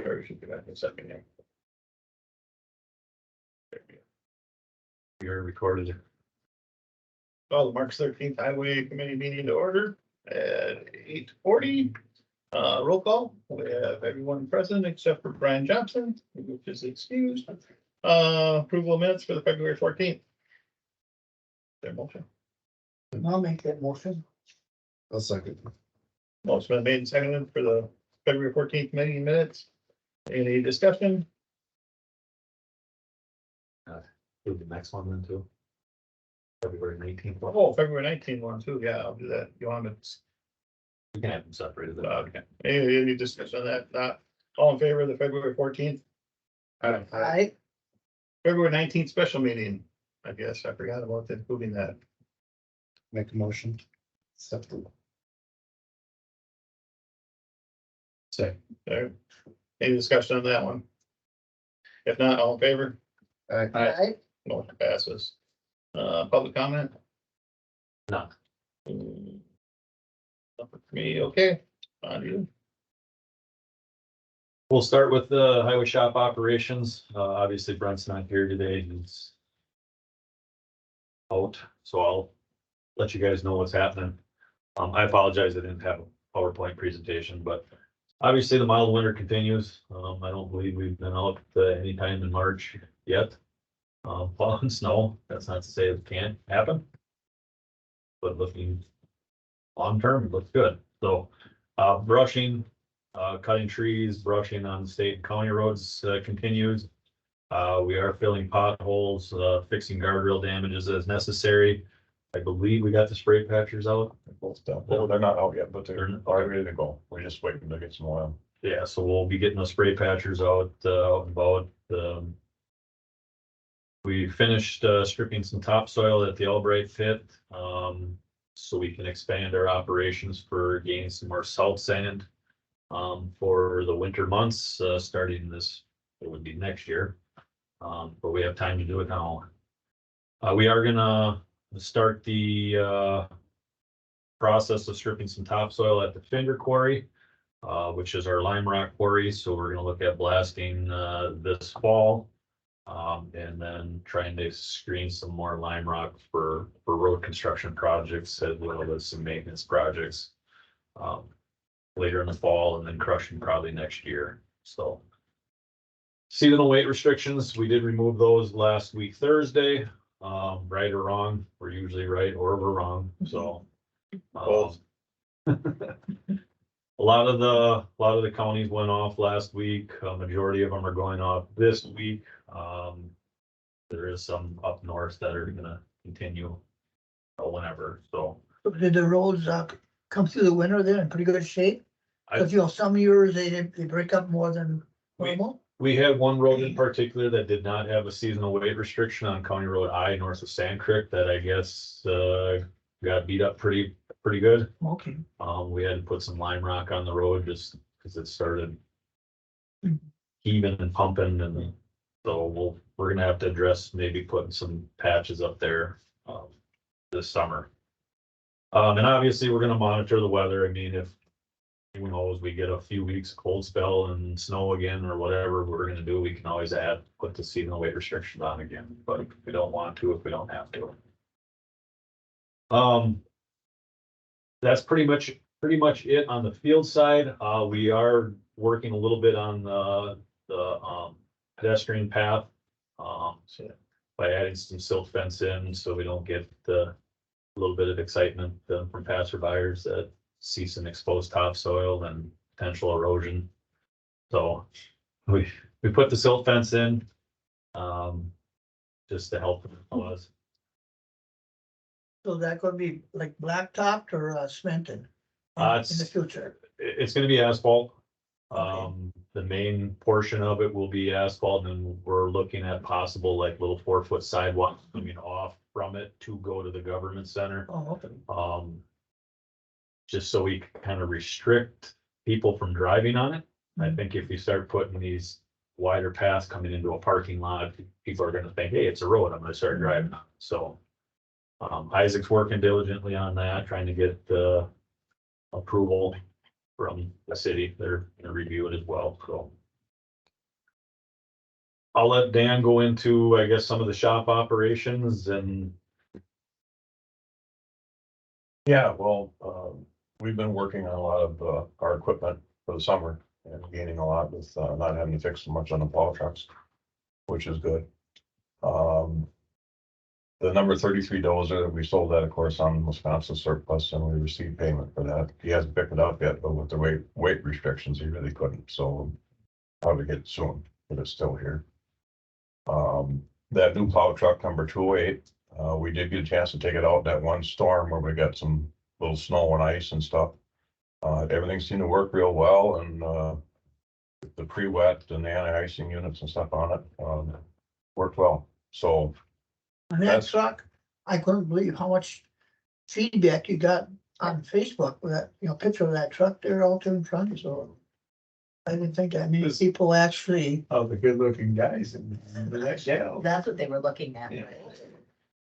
Or should be back in a second here. There we go. You're recorded. Call the March 13th Highway Committee meeting to order at 8:40. Roll call. We have everyone present except for Brian Johnson, which is excused. Approval of minutes for the February 14th. Their motion. I'll make that motion. I'll second. Motion been made and seconded for the February 14th meeting minutes. Any discussion? Do the next one then too. February 19th. Oh, February 19th one too. Yeah, I'll do that. You want me to? You can have them separated. Okay. Any discussion on that? Not all in favor of the February 14th? Aye. February 19th special meeting. I guess I forgot about including that. Make a motion. Acceptable. Say. There. Any discussion on that one? If not, all in favor? Aye. Aye. Motion passes. Public comment? None. Nothing for me, okay. On you. We'll start with the highway shop operations. Obviously Brent's not here today. He's out, so I'll let you guys know what's happening. I apologize I didn't have a PowerPoint presentation, but obviously the mild winter continues. I don't believe we've been out any time in March yet. Plowing snow, that's not to say it can't happen. But looking long term, it looks good. So brushing, cutting trees, brushing on state and county roads continues. We are filling potholes, fixing guardrail damages as necessary. I believe we got the spray patchers out. Both done. Well, they're not out yet, but they're They're- already ready to go. We're just waiting to get some oil. Yeah, so we'll be getting those spray patchers out and about. We finished stripping some topsoil at the Albright pit, so we can expand our operations for gaining some more salt sand for the winter months, starting this, it would be next year. But we have time to do it now. We are gonna start the process of stripping some topsoil at the Finder Quarry, which is our lime rock quarry. So we're gonna look at blasting this fall. And then trying to screen some more lime rock for road construction projects as well as some maintenance projects. Later in the fall and then crushing probably next year, so. Seasonal weight restrictions, we did remove those last week Thursday, right or wrong, we're usually right or we're wrong, so. Both. A lot of the counties went off last week, a majority of them are going off this week. There is some up north that are gonna continue whenever, so. Did the roads come through the winter there in pretty good shape? Cause some years they break up more than normal. We had one road in particular that did not have a seasonal weight restriction on County Road I north of Sand Creek that I guess got beat up pretty good. Okay. We had to put some lime rock on the road just because it started heaving and pumping, and so we're gonna have to address maybe putting some patches up there this summer. And obviously we're gonna monitor the weather. I mean, if who knows, we get a few weeks cold spell and snow again or whatever we're gonna do, we can always put the seasonal weight restrictions on again, but if we don't want to, if we don't have to. That's pretty much it on the field side. We are working a little bit on the pedestrian path. So by adding some silt fence in, so we don't get a little bit of excitement from passerbyers that see some exposed topsoil and potential erosion. So we put the silt fence in just to help us. So that gonna be like blacktopped or cemented in the future? It's gonna be asphalt. Okay. The main portion of it will be asphalt, and we're looking at possible like little 4-foot sidewalks coming off from it to go to the government center. Oh, okay. Just so we can kind of restrict people from driving on it. I think if you start putting these wider paths coming into a parking lot, people are gonna think, hey, it's a road, I'm gonna start driving on it. So Isaac's working diligently on that, trying to get approval from the city. They're gonna review it as well, so I'll let Dan go into, I guess, some of the shop operations and Yeah, well, we've been working on a lot of, our equipment for the summer and gaining a lot with, not having to fix so much on the plow trucks, which is good. The number 33 dozer, we sold that, of course, on Wisconsin surplus, and we received payment for that. He hasn't picked it up yet, but with the weight restrictions, he really couldn't, so probably get it soon, but it's still here. That new plow truck number 208, we did get a chance to take it out that one storm where we got some little snow and ice and stuff. Everything seemed to work real well, and the pre-wet and the anti-icing units and stuff on it, worked well. So On that That's- truck, I couldn't believe how much feedback you got on Facebook with that, picture of that truck there all in front, so. I didn't think that many people actually, Oh, the good looking guys in the next jail. That's what they were looking at. Yeah.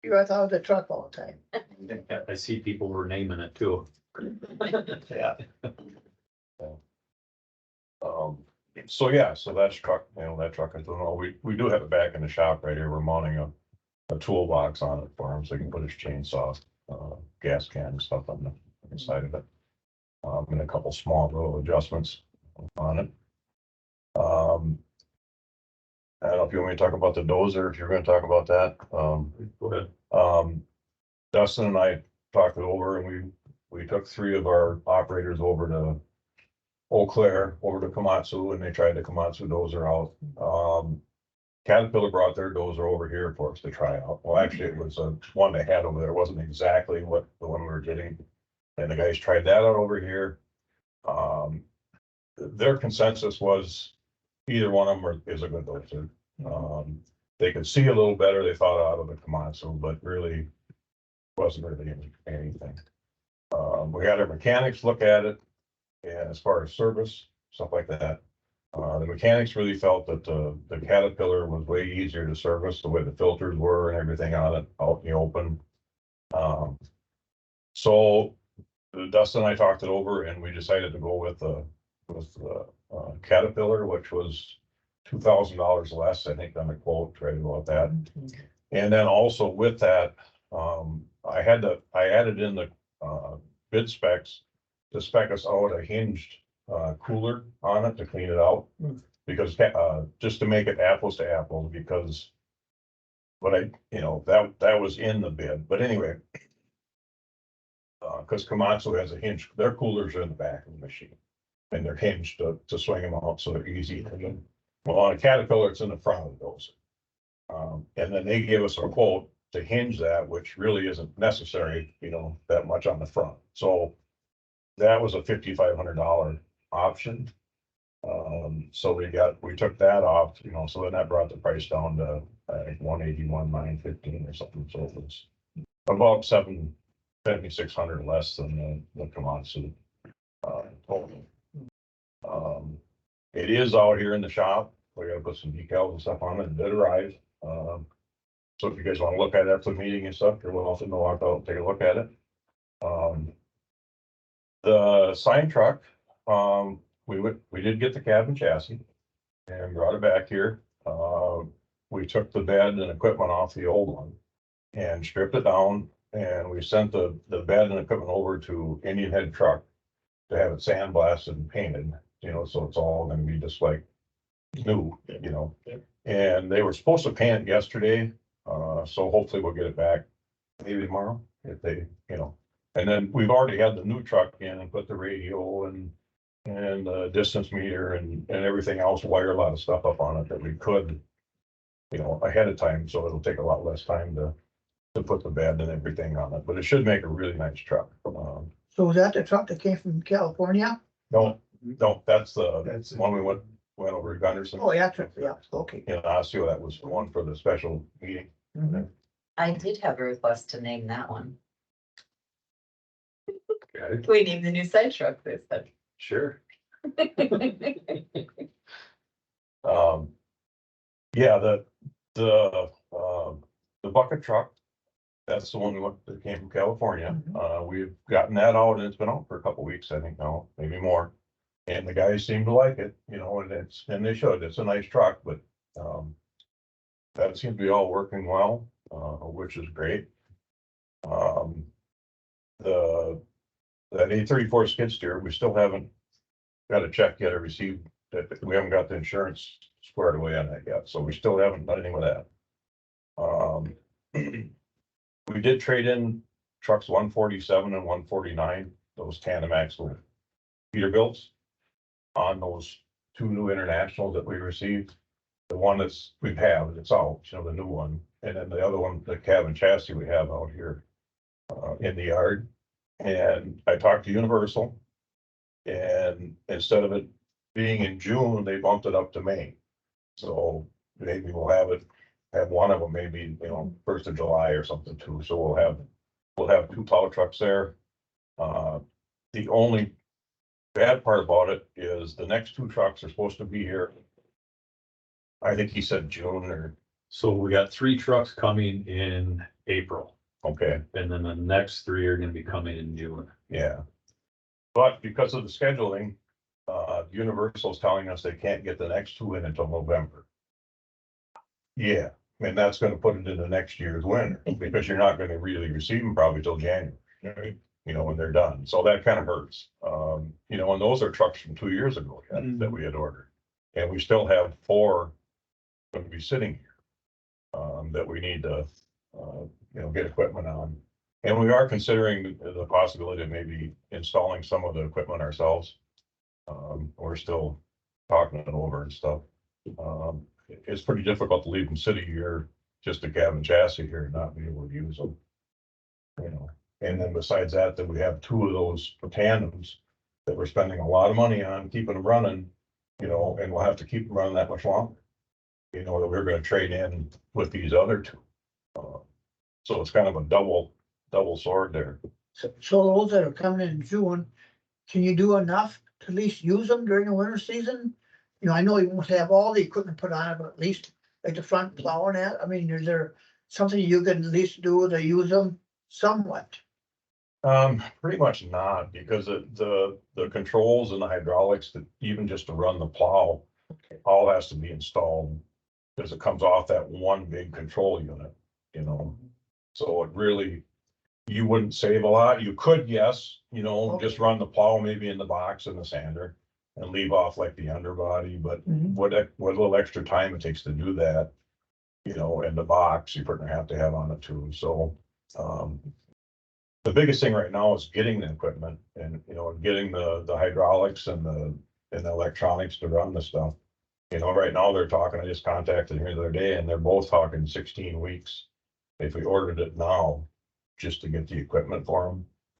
you I thought of the truck all the time. I see people were naming it too. Yeah. So yeah, so that's truck, that truck is doing well. We do have it back in the shop right here. We're mounting a toolbox on it for him, so he can put his chainsaw, gas can and stuff on the inside of it. And a couple small little adjustments on it. I don't know if you want me to talk about the dozer, if you're gonna talk about that. Go ahead. Dustin and I talked it over, and we took 3 of our operators over to Eau Claire, over to Komatsu, and they tried the Komatsu dozer out. Caterpillar brought their dozer over here for us to try out. Well, actually, it was one they had over there. It wasn't exactly what the one we were getting. And the guys tried that out over here. Their consensus was either one of them is a good dozer. They could see a little better, they thought, out of the Komatsu, but really wasn't really anything. We had our mechanics look at it, and as far as service, stuff like that. The mechanics really felt that the Caterpillar was way easier to service, the way the filters were and everything on it, out in the open. So Dustin and I talked it over, and we decided to go with the Caterpillar, which was $2,000 less, I think, on the quote, right about that. And then also with that, I added in the bid specs to spec us out a hinged cooler on it to clean it out. Because just to make it apples to apples, because that was in the bid, but anyway. Because Komatsu has a hinge, their coolers are in the back of the machine. And they're hinged to swing them out, so they're easy. Well, on a Caterpillar, it's in the front of the dozer. And then they give us a quote to hinge that, which really isn't necessary, that much on the front. So that was a $5,500 option. So we took that off, so then that brought the price down to, I think, 181,915 or something. So it was about $7,600 less than the Komatsu total. It is out here in the shop. We gotta put some decals and stuff on it. It did arrive. So if you guys want to look at it after the meeting and stuff, you're welcome to walk out and take a look at it. The sign truck, we did get the cab and chassis and brought it back here. We took the bed and equipment off the old one and stripped it down, and we sent the bed and equipment over to Indian Head Truck to have it sandblasted and painted, so it's all gonna be just like new, And they were supposed to paint it yesterday, so hopefully we'll get it back maybe tomorrow if they, And then we've already had the new truck in and put the radio and the distance meter and everything else, wire a lot of stuff up on it that we could, ahead of time, so it'll take a lot less time to put the bed and everything on it, but it should make a really nice truck. So was that the truck that came from California? No, that's the one we went over to Gunderson. Oh, yeah, okay. In Osseo, that was the one for the special meeting. Mhm. I did have a request to name that one. Okay, We named the new side truck, they said. sure. Yeah, the bucket truck, that's the one that came from California. We've gotten that out, and it's been out for a couple weeks, I think now, maybe more. And the guys seem to like it, and they should. It's a nice truck, but that seems to be all working well, which is great. That 834 skid steer, we still haven't got a check yet or received, that we haven't got the insurance squared away on that yet, so we still haven't done anything with that. We did trade in trucks 147 and 149, those tandem axle Peterbilts, on those two new internationals that we received. The one we have, it's out, the new one, and then the other one, the cab and chassis we have out here in the yard. And I talked to Universal, and instead of it being in June, they bumped it up to May. So maybe we'll have one of them, maybe, 1st of July or something too. So we'll have two plow trucks there. The only bad part about it is the next two trucks are supposed to be here. I think he said June or, So we got 3 trucks coming in April, okay, and then the next 3 are gonna be coming in June. yeah. But because of the scheduling, Universal's telling us they can't get the next two in until November. Yeah, and that's gonna put it into next year's winter, because you're not gonna really receive them probably till January. Right. When they're done, so that kind of hurts. And those are trucks from 2 years ago that we had ordered. And we still have 4 gonna be sitting here. That we need to, get equipment on. And we are considering the possibility of maybe installing some of the equipment ourselves. We're still talking it over and stuff. It's pretty difficult to leave them sitting here, just a cab and chassis here and not be able to use them. And then besides that, we have 2 of those tandems that we're spending a lot of money on keeping them running, and we'll have to keep them running that much longer. That we're gonna trade in with these other 2. So it's kind of a double sword there. So those that are coming in June, can you do enough to at least use them during the winter season? I know you won't have all the equipment put on it, but at least like the front plow and that, I mean, is there something you can at least do to use them somewhat? Pretty much not, because the controls and the hydraulics, that even just to run the plow, all has to be installed. Because it comes off that one big control unit, so it really, you wouldn't save a lot. You could, yes, just run the plow maybe in the box and the sander and leave off like the underbody, but what little extra time it takes to do that, in the box, you're gonna have to have on it too. So, the biggest thing right now is getting the equipment and, getting the hydraulics and the electronics to run the stuff. Right now they're talking, I just contacted here the other day, and they're both talking 16 weeks. If we ordered it now, just to get the equipment for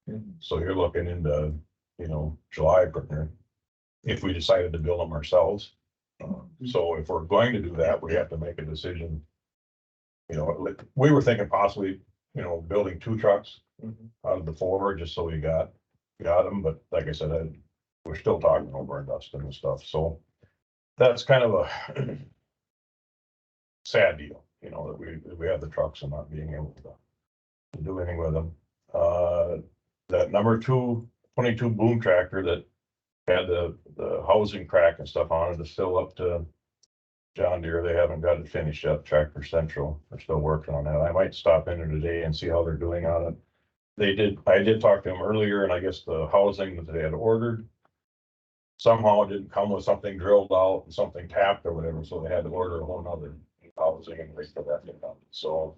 them. So you're looking into, July, partner, if we decided to build them ourselves. So if we're going to do that, we have to make a decision. We were thinking possibly, building 2 trucks out of the 4, just so we got them, but like I said, we're still talking over and dusting and stuff, so. That's kind of a sad deal, that we have the trucks and not being able to do anything with them. That number 22 boom tractor that had the housing crack and stuff on it is still up to John Deere. They haven't got it finished yet. Tractor Central, they're still working on that. I might stop in there today and see how they're doing on it. I did talk to them earlier, and I guess the housing that they had ordered somehow it didn't come with something drilled out and something tapped or whatever, so they had to order a whole nother housing and wait for that to come. So,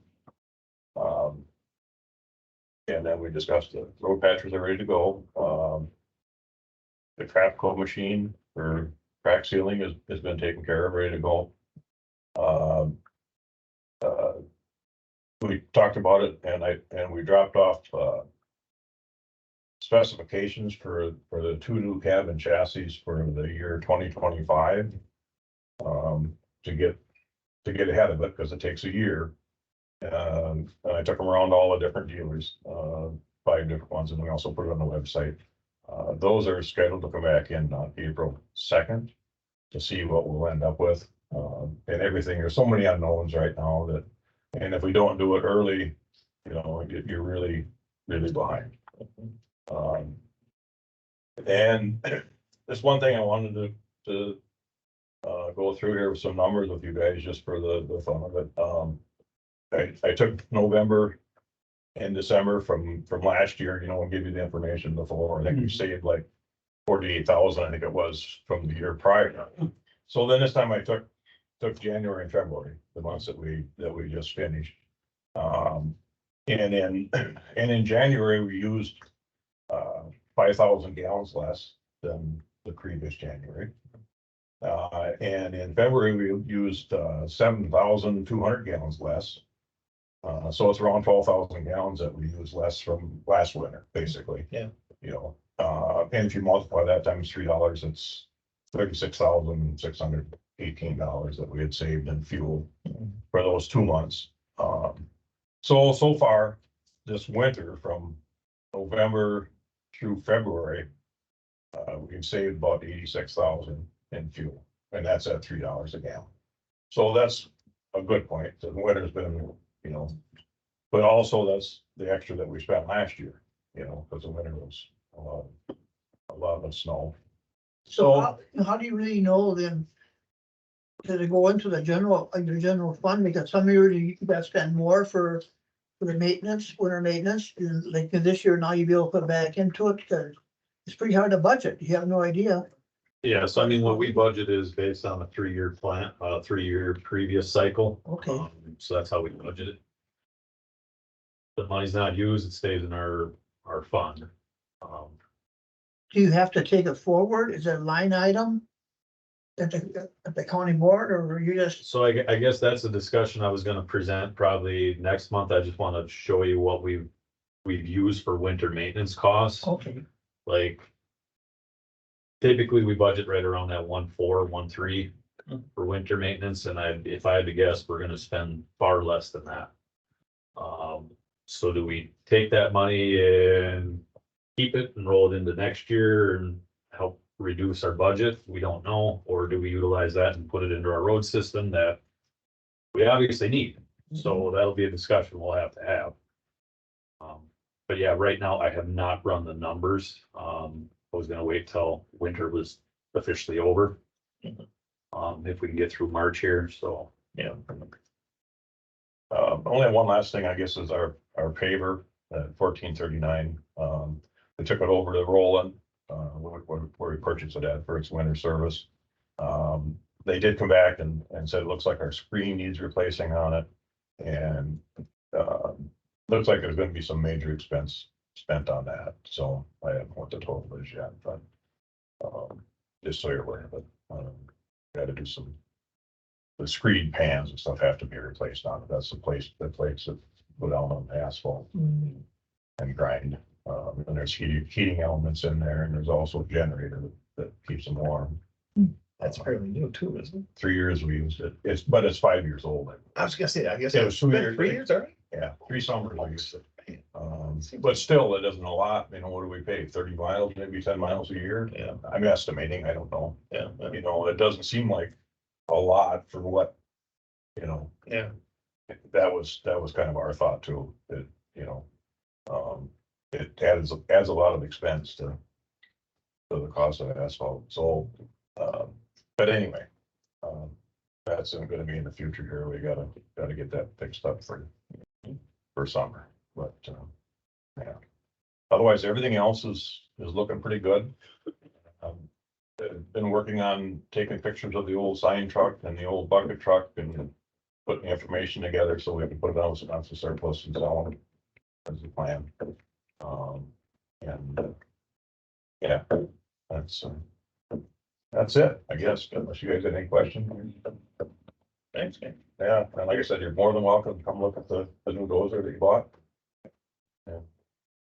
and then we discussed the road patchers are ready to go. The trap coat machine for crack sealing has been taken care of, ready to go. We talked about it, and we dropped off specifications for the 2 new cab and chassis for the year 2025. To get ahead of it, because it takes a year. And I took them around all the different dealers, 5 different ones, and we also put it on the website. Those are scheduled to come back in on April 2nd to see what we'll end up with. And everything, there's so many unknowns right now that, and if we don't do it early, you're really, really behind. And there's one thing I wanted to go through here with some numbers with you guys just for the fun of it. I took November and December from last year, you know, and give you the information before. I think we saved like 48,000, I think it was from the year prior. So then this time I took January and February, the months that we just finished. And in January, we used 5,000 gallons less than the previous January. And in February, we used 7,200 gallons less. So it's around 12,000 gallons that we used less from last winter, basically. Yeah. You know, and if you multiply that times $3, it's $36,618 that we had saved in fuel for those 2 months. So far this winter, from November through February, we've saved about 86,000 in fuel, and that's at $3 a gallon. So that's a good point. The winter's been, you know, but also that's the extra that we spent last year, you know, because the winter was a lot of snow. So how do you really know then? Did it go into the general fund? Because some years you gotta spend more for the maintenance, winter maintenance, and like this year now you'll be able to put it back into it, because it's pretty hard to budget. You have no idea. Yeah, so I mean, what we budget is based on a 3-year plan, 3-year previous cycle. Okay. So that's how we budget it. The money's not used, it stays in our fund. Do you have to take it forward? Is it a line item at the county board, or you just, So I guess that's a discussion I was gonna present probably next month. I just wanna show you what we've used for winter maintenance costs. okay, Like, typically we budget right around that 1.4, 1.3 for winter maintenance, and if I had to guess, we're gonna spend far less than that. So do we take that money and keep it and roll it into next year and help reduce our budget? We don't know. Or do we utilize that and put it into our road system that we obviously need? So that'll be a discussion we'll have to have. But yeah, right now I have not run the numbers. I was gonna wait till winter was officially over. If we can get through March here, so. Yeah. Only one last thing, I guess, is our paver at 1439. We took it over to Roland, where we purchased it at for its winter service. They did come back and said, it looks like our screen needs replacing on it. And looks like there's gonna be some major expense spent on that. So I haven't know what the total is yet, but just so you're aware of it. Got to do the screed pans and stuff have to be replaced on it. That's the plates that go down on the asphalt and grind. And there's heating elements in there, and there's also a generator that keeps them warm. That's fairly new too, isn't it? 3 years we used it. But it's 5 years old. I was gonna say, I guess Yeah, it it was was 2 years. 3 years already. Yeah, 3 summers we used it. But still, it isn't a lot. You know, what do we pay? 30 miles, maybe 10 miles a year? Yeah. I'm estimating, I don't know. Yeah. You know, it doesn't seem like a lot for what, you know, Yeah. that was kind of our thought too, that, you know, it adds a lot of expense to the cost of asphalt. So, but anyway, that's gonna be in the future here. We gotta get that fixed up for summer, but, yeah. Otherwise, everything else is looking pretty good. Been working on taking pictures of the old sign truck and the old bucket truck and putting the information together so we can put it on the surplus and sell them as a plan. And yeah, that's it, I guess, unless you guys have any questions. Thanks, man. Yeah, and like I said, you're more than welcome to come look at the new dozer that you bought. Yeah,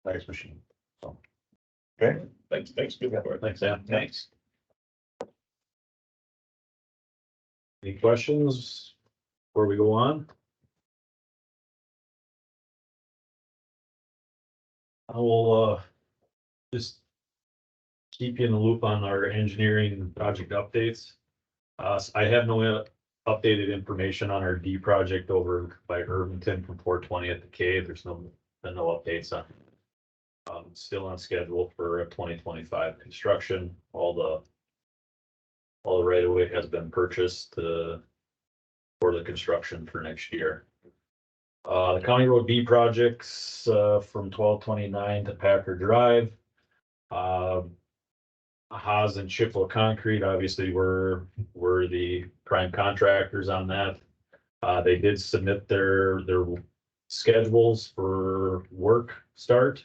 nice machine, so. Okay, Thanks, good report. Thanks, Sam. Thanks. Any questions before we go on? I will, just keep you in the loop on our engineering and project updates. I have no updated information on our D project over by Irvington from 420 at the cave. There's been no updates on. Still on schedule for 2025 construction. All the all the right of way has been purchased, for the construction for next year. The County Road B projects, from 1229 to Packer Drive. Haas and Chippewa Concrete, obviously, were the prime contractors on that. They did submit their schedules for work start.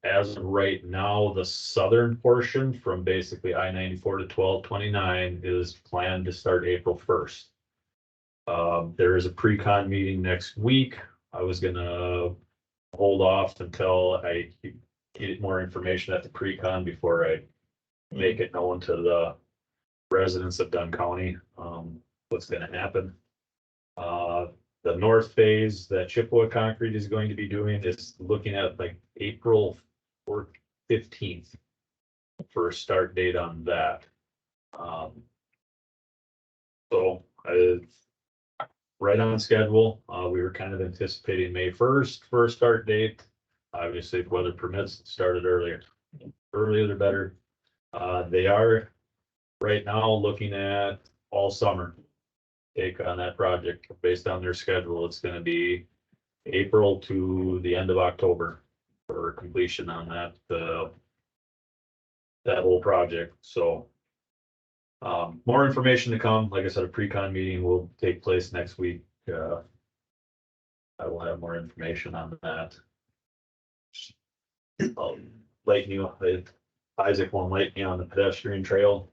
As of right now, the southern portion from basically I-94 to 1229 is planned to start April 1st. There is a pre-con meeting next week. I was gonna hold off until I get more information at the pre-con before I make it known to the residents of Dunn County, what's gonna happen. The north phase that Chippewa Concrete is going to be doing is looking at like April 15th for a start date on that. So right on schedule. We were kind of anticipating May 1st for a start date. Obviously, if weather permits, it started earlier. Earlier the better. They are right now looking at all summer take on that project. Based on their schedule, it's gonna be April to the end of October for completion on that whole project. So more information to come. Like I said, a pre-con meeting will take place next week. I will have more information on that. Lighten you, Isaac won't light me on the pedestrian trail.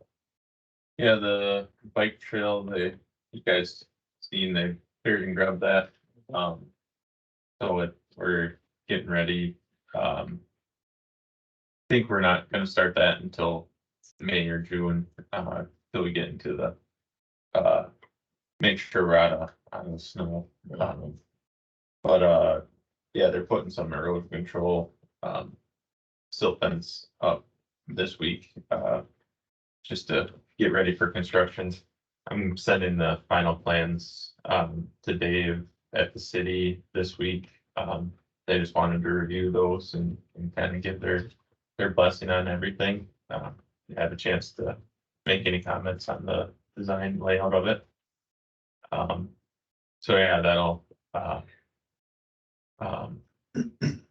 Yeah, the bike trail, you guys seen, they cleared and grabbed that. So we're getting ready. Think we're not gonna start that until May or June, till we get into the, make sure we're out of the snow. But yeah, they're putting some erosion control, silt fence up this week, just to get ready for construction. I'm sending the final plans, to Dave at the city this week. They just wanted to review those and kind of give their blessing on everything. Have a chance to make any comments on the design layout of it. So yeah, that'll,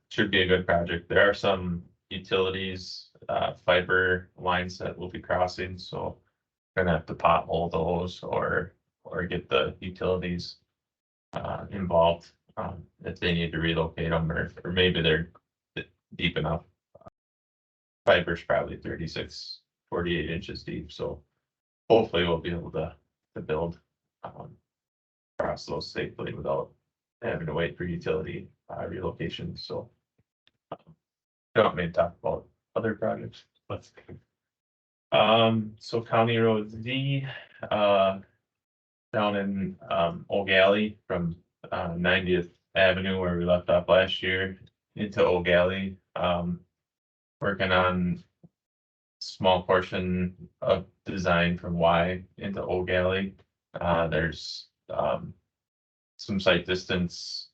should be a good project. There are some utilities, fiber lines that will be crossing, so gonna have to pothole those or get the utilities involved, if they need to relocate them, or maybe they're deep enough. Fiber's probably 36, 48 inches deep, so hopefully we'll be able to build across those safely without having to wait for utility relocation. So don't want me to talk about other projects, but so County Road Z, down in Old Galley from 90th Avenue where we left off last year into Old Galley. Working on small portion of design from Y into Old Galley. There's some site distance.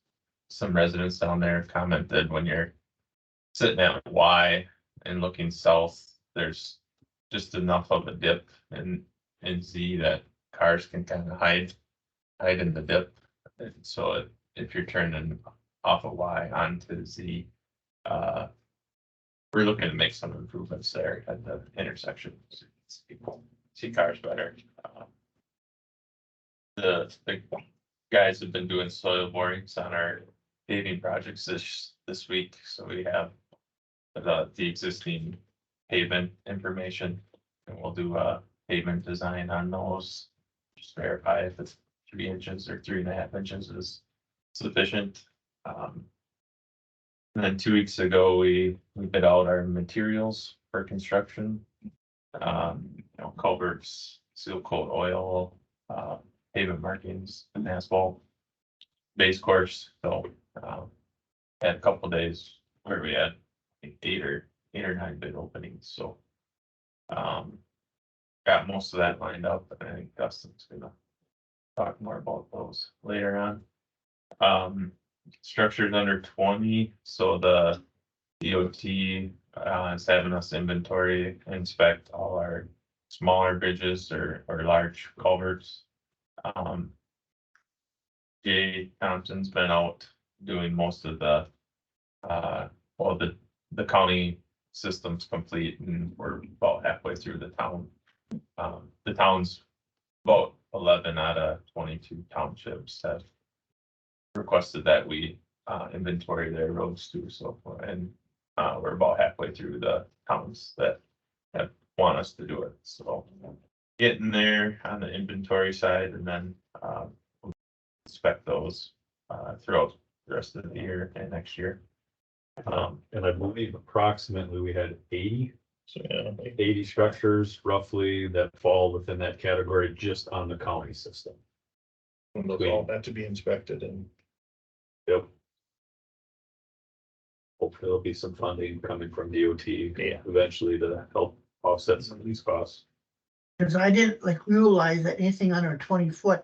Some residents down there commented when you're sitting at Y and looking south, there's just enough of a dip in Z that cars can kind of hide in the dip. And so if you're turning off of Y onto Z, we're looking to make some improvements there at the intersection. So people see cars better. The guys have been doing soil borings on our paving projects this week, so we have the existing pavement information, and we'll do a pavement design on those. Just verify if it's 3 inches or 3.5 inches is sufficient. And then 2 weeks ago, we bid out our materials for construction. Culverts, seal coat oil, pavement markings and asphalt. Base course, so had a couple of days where we had like 8 or 9 bid openings, so got most of that lined up, and I think Dustin's gonna talk more about those later on. Structures under 20, so the DOT is having us inventory, inspect all our smaller bridges or large culverts. Jay Thompson's been out doing most of the, well, the county system's complete and we're about halfway through the town. The town's about 11 out of 22 townships have requested that we inventory their roads too, so, and we're about halfway through the towns that have want us to do it, so. Getting there on the inventory side and then we'll inspect those throughout the rest of the year and next year. And I believe approximately we had 80 So, yeah, 80 structures roughly that fall within that category just on the county system. those all have to be inspected and Yep. Hopefully there'll be some funding coming from DOT Yeah. eventually to help offset some of these costs. Cause I didn't like realize that anything under 20 foot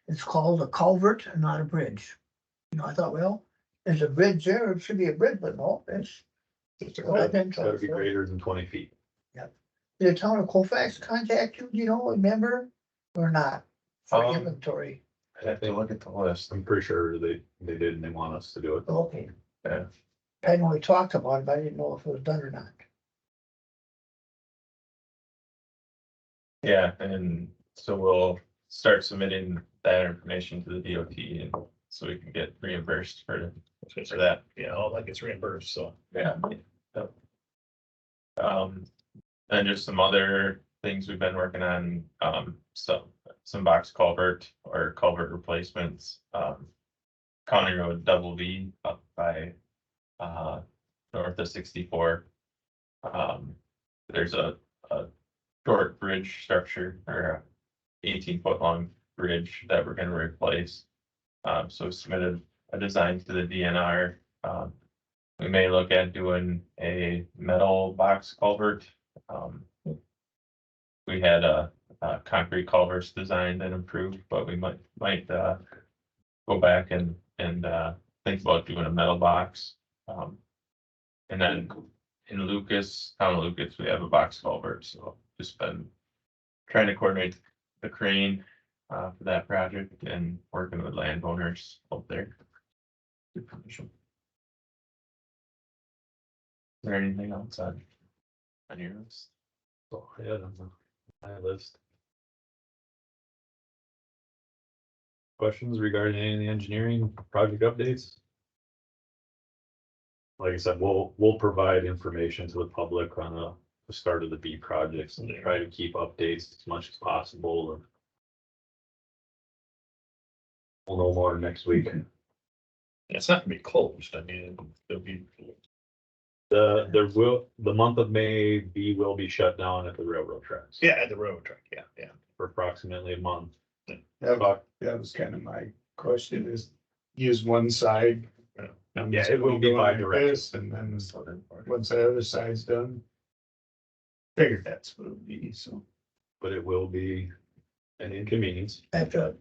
is called a culvert and not a bridge. You know, I thought, well, there's a bridge there, it should be a bridge, but no, it's. just a what I've been It's gotta told. be greater than 20 feet. Did the town of Colfax contact you, do you know, remember, or not? For Um, inventory, I have to look at the list. I'm pretty sure they did and they want us to do it. okay. Yeah. I know we talked about it, but I didn't know if it was done or not. Yeah, and so we'll start submitting that information to the DOT and so we can get reimbursed for that. Yeah, all that gets reimbursed, so. Yeah. And just some other things we've been working on, some box culvert or culvert replacements. County Road Double V up by, north of 64. There's a short bridge structure or 18-foot long bridge that we're gonna replace. So we submitted a design to the DNR. We may look at doing a metal box culvert. We had a concrete culverts designed and approved, but we might go back and think about doing a metal box. And then in Lucas, town of Lucas, we have a box culvert, so just been trying to coordinate the crane for that project and working with landowners out there. Is there anything else on your list? So I had on my list. Questions regarding any of the engineering project updates? Like I said, we'll provide information to the public on the start of the B projects and try to keep updates as much as possible. And we'll know more next week. It's not gonna be closed, I mean, there'll be. The month of May, B will be shut down at the railroad tracks. Yeah, at the railroad track, yeah. For approximately a month. That was kind of my question is, use one side. Yeah, it will be Go like bi-directional. this, and then once the other side's done. Figured that's what it would be, so. But it will be an inconvenience. After,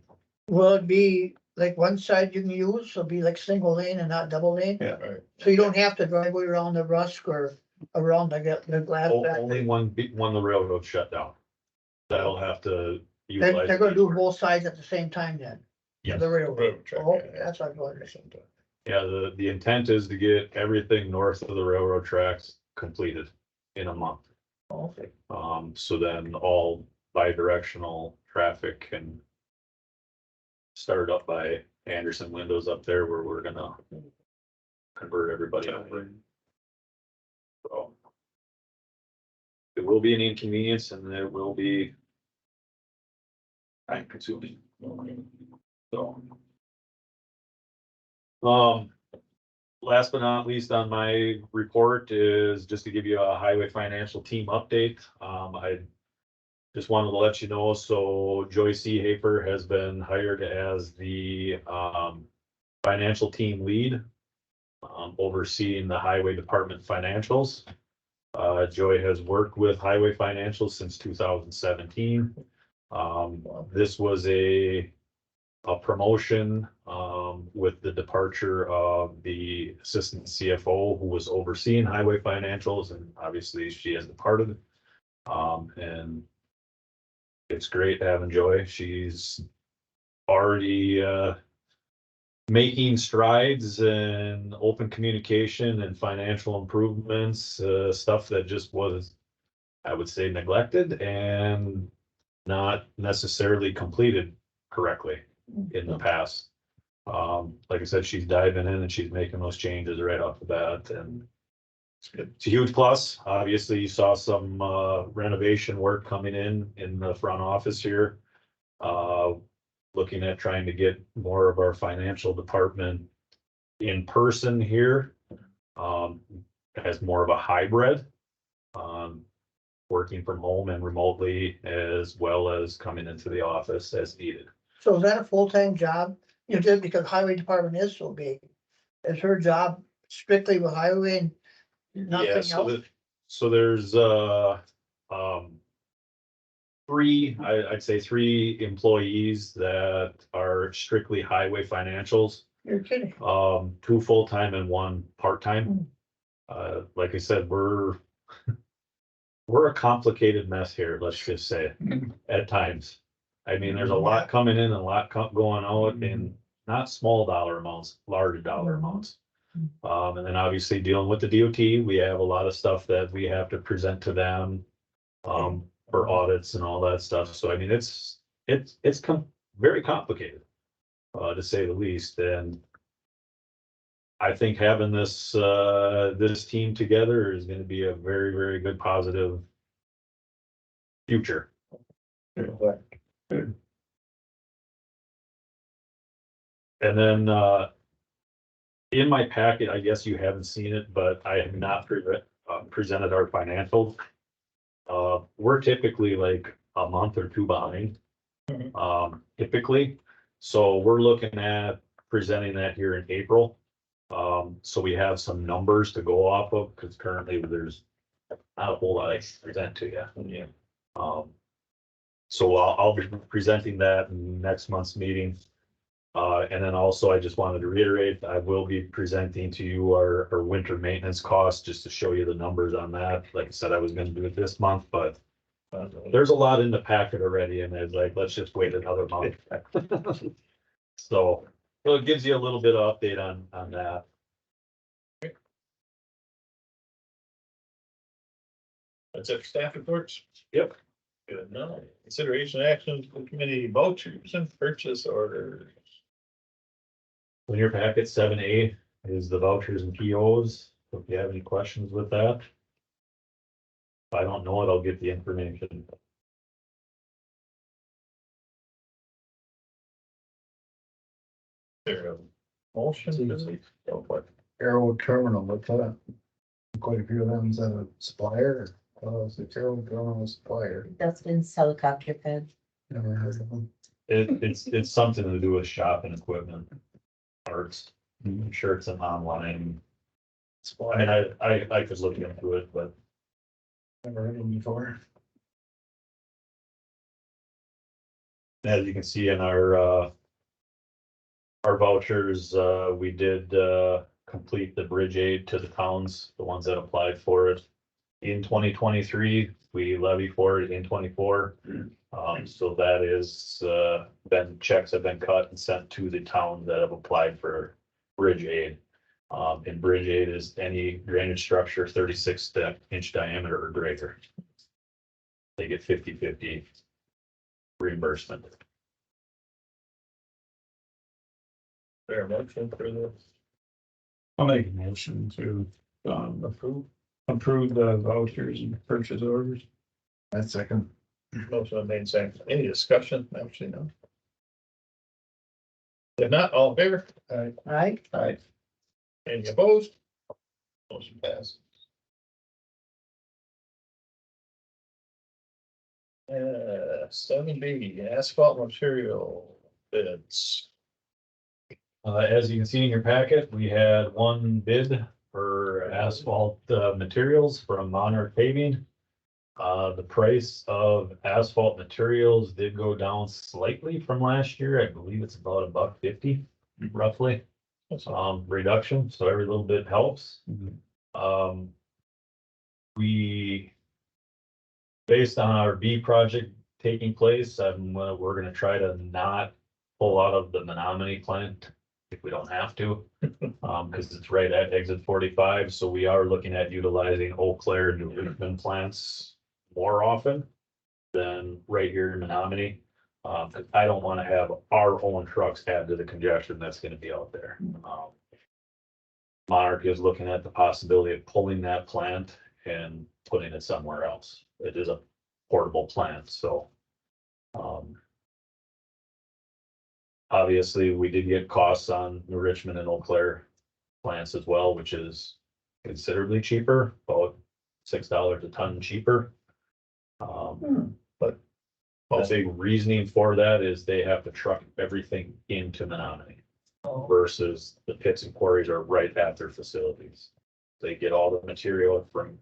will it be like one side you can use, so be like single lane and not double lane? Yeah. Right. So you don't have to drive way around the Rusk or around the glass. Only when the railroad shut down. That'll have to. utilize They're gonna do the- both sides at the same time then? Yes. The railroad. Railroad track, Oh, yeah. that's what I was wondering. Yeah, the intent is to get everything north of the railroad tracks completed in a month. Okay. So then all bi-directional traffic can start up by Anderson windows up there where we're gonna convert everybody over. So it will be an inconvenience and it will be time consuming. So. Last but not least on my report is just to give you a highway financial team update. I just wanted to let you know, so Joyce C. Hafer has been hired as the financial team lead, overseeing the highway department financials. Joy has worked with highway financials since 2017. This was a promotion with the departure of the assistant CFO who was overseeing highway financials, and obviously she has departed. And It's great having Joy. She's already, making strides in open communication and financial improvements, stuff that just was, I would say, neglected and not necessarily completed correctly in the past. Like I said, she's diving in and she's making those changes right off the bat, and it's a huge plus. Obviously, you saw some renovation work coming in the front office here. Looking at trying to get more of our financial department in person here. As more of a hybrid. Working from home and remotely, as well as coming into the office as needed. So is that a full-time job? You know, just because highway department is so big, is her job strictly with highway and nothing Yeah, else? so there's, I'd say three employees that are strictly highway financials. You're kidding. Two full-time and one part-time. Like I said, we're a complicated mess here, let's just say, at times. I mean, there's a lot coming in and a lot going out in not small dollar amounts, large dollar amounts. And then obviously dealing with the DOT, we have a lot of stuff that we have to present to them. For audits and all that stuff. So I mean, it's very complicated, to say the least. And I think having this team together is gonna be a very, very good positive future. And then, in my packet, I guess you haven't seen it, but I have not presented our financials. We're typically like a month or two behind. Typically, so we're looking at presenting that here in April. So we have some numbers to go off of, because currently there's not a whole lot I can present to you. Yeah. So I'll be presenting that in next month's meeting. And then also I just wanted to reiterate, I will be presenting to you our winter maintenance costs, just to show you the numbers on that. Like I said, I was gonna do it this month, but there's a lot in the packet already, and it's like, let's just wait another month. So it gives you a little bit of update on that. That's it for staff reports. Yep. Good, no, consideration action for committee vouchers and purchase orders. In your packet, 7A is the vouchers and POs. If you have any questions with that. If I don't know it, I'll get the information. There a motion? Oh, what? Arrow Terminal, what's that? Quite a few of them, is that a supplier? It's a Arrow Terminal supplier. Dustin's helicopter pad. Never heard of them. It's something to do with shop and equipment. Parts. I'm sure it's an online. I mean, I could look into it, but Never heard of them before. as you can see in our vouchers, we did, complete the bridge aid to the towns, the ones that applied for it. In 2023, we levy for it in 24. So that is, checks have been cut and sent to the towns that have applied for bridge aid. And bridge aid is any drainage structure 36-inch diameter or greater. They get 50/50 reimbursement. There a motion for this? I'll make a motion to, approve the vouchers and purchase orders. That's second. Motion made second. Any discussion? Actually, no. If not, all in favor? Right? Aye. Any opposed? Motion passes. 7B, asphalt material bids. As you can see in your packet, we had one bid for asphalt materials from Monarch Paving. The price of asphalt materials did go down slightly from last year. I believe it's about $1.50 roughly. Reduction, so every little bit helps. We, based on our B project taking place. We're gonna try to not pull out of the Menominee plant if we don't have to. Cause it's right at exit 45, so we are looking at utilizing Eau Claire and New Richmond plants more often than right here in Menominee. Cause I don't wanna have our own trucks add to the congestion that's gonna be out there. Monarch is looking at the possibility of pulling that plant and putting it somewhere else. It is a portable plant, so. Obviously, we did get costs on New Richmond and Eau Claire plants as well, which is considerably cheaper, about $6 a ton cheaper. But a big reasoning for that is they have to truck everything into Menominee versus the pits and quarries are right at their facilities. They get all the material from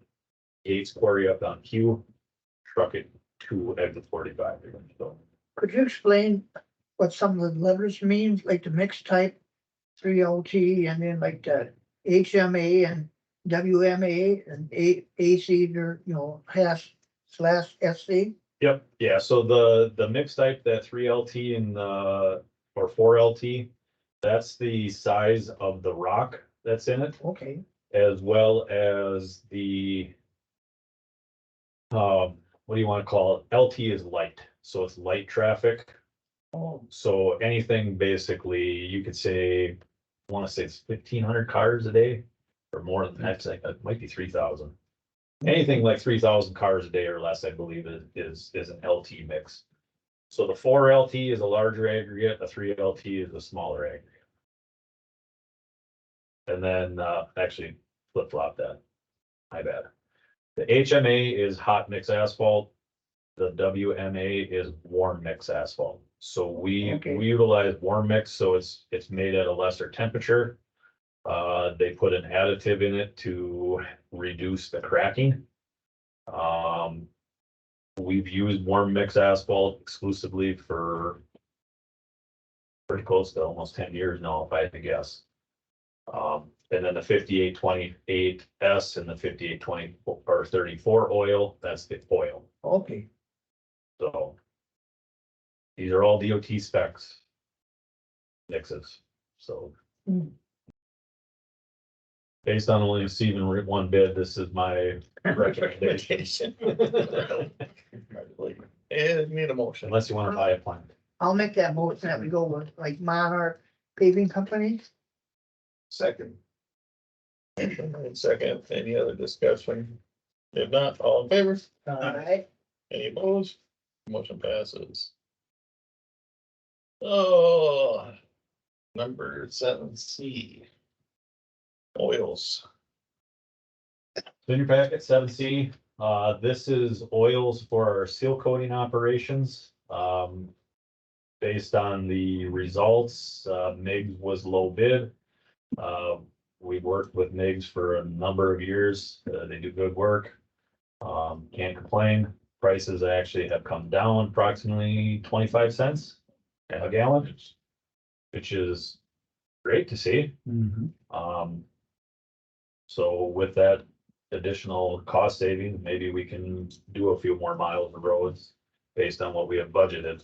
Gates Quarry up on Q, truck it to exit 45. So, Could you explain what some of the letters mean, like the mixed type, 3LT, and then like the HMA and WMA and AC, or, /SC? yep, yeah, so the mixed type, that 3LT and or 4LT, that's the size of the rock that's in it, Okay, as well as the what do you want to call it? LT is light, so it's light traffic. oh, So anything basically, you could say, I want to say it's 1,500 cars a day or more than that. It might be 3,000. Anything like 3,000 cars a day or less, I believe is an LT mix. So the 4LT is a larger aggregate, a 3LT is a smaller aggregate. And then actually flip flop that. My bad. The HMA is hot mix asphalt. The WMA is warm mix asphalt. So we Okay. utilize warm mix, so it's made at a lesser temperature. They put an additive in it to reduce the cracking. We've used warm mix asphalt exclusively for pretty close to almost 10 years now, if I had to guess. And then the 5828S and the 5820 or 34 oil, that's the oil. okay. So these are all DOT specs mixes, so. Hmm. Based on only receiving one bid, this is my recommendation. And need a motion. Unless you want to buy a plant. I'll make that motion that we go with like Monarch Paving Company. Second. And second, any other discussion? If not, all in favor? Alright, Any opposed? Motion passes. Oh, number 7C. Oils. In your packet, 7C, this is oils for our seal coating operations. Based on the results, MIGS was low bid. We've worked with MIGS for a number of years. They do good work. Can't complain. Prices actually have come down approximately 25 cents a gallon, which is great to see. So with that additional cost saving, maybe we can do a few more miles of roads based on what we have budgeted.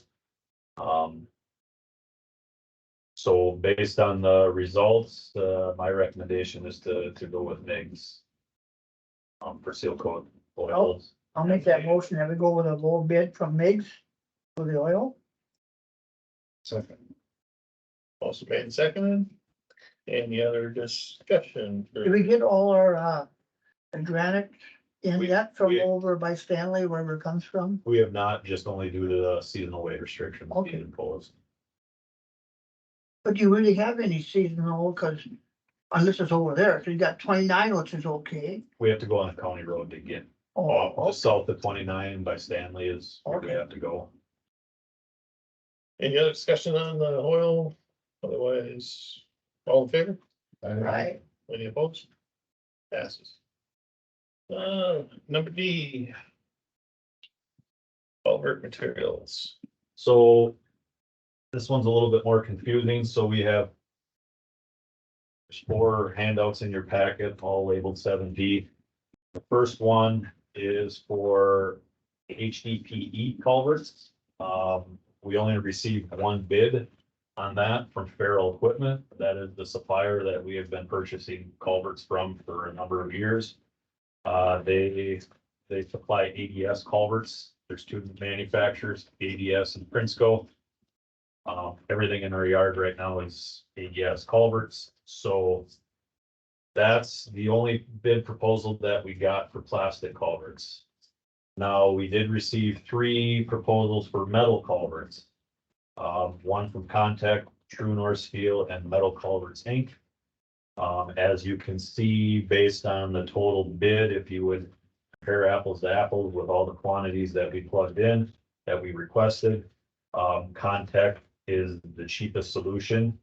So based on the results, my recommendation is to go with MIGS. For seal coat oils. I'll make that motion that we go with a low bid from Miggs for the oil. Second. Also made and seconded. Any other discussion? Did we get all our granite in We- yet from we- over by Stanley, wherever it comes from? We have not, just only due to the seasonal weight restrictions Okay. being imposed. But do you really have any seasonal, cause unless it's over there, so you got 29, which is okay. We have to go on a county road to get Oh, off, just south of 29 by Stanley is where we Okay. have to go. Any other discussion on the oil? Otherwise, all in favor? right. Any opposed? Passes. Number D. Culvert materials. So this one's a little bit more confusing, so we have there's 4 handouts in your packet, all labeled 7D. The first one is for HDPE culverts. We only received one bid on that from Farrell Equipment. That is the supplier that we have been purchasing culverts from for a number of years. They supply ADS culverts. There's two manufacturers, ADS and Prinsco. Everything in our yard right now is ADS culverts, so that's the only bid proposal that we got for plastic culverts. Now, we did receive 3 proposals for metal culverts. One from Contact, True North Steel, and Metal Culverts Inc. As you can see, based on the total bid, if you would compare apples to apples with all the quantities that we plugged in, that we requested, Contact is the cheapest solution.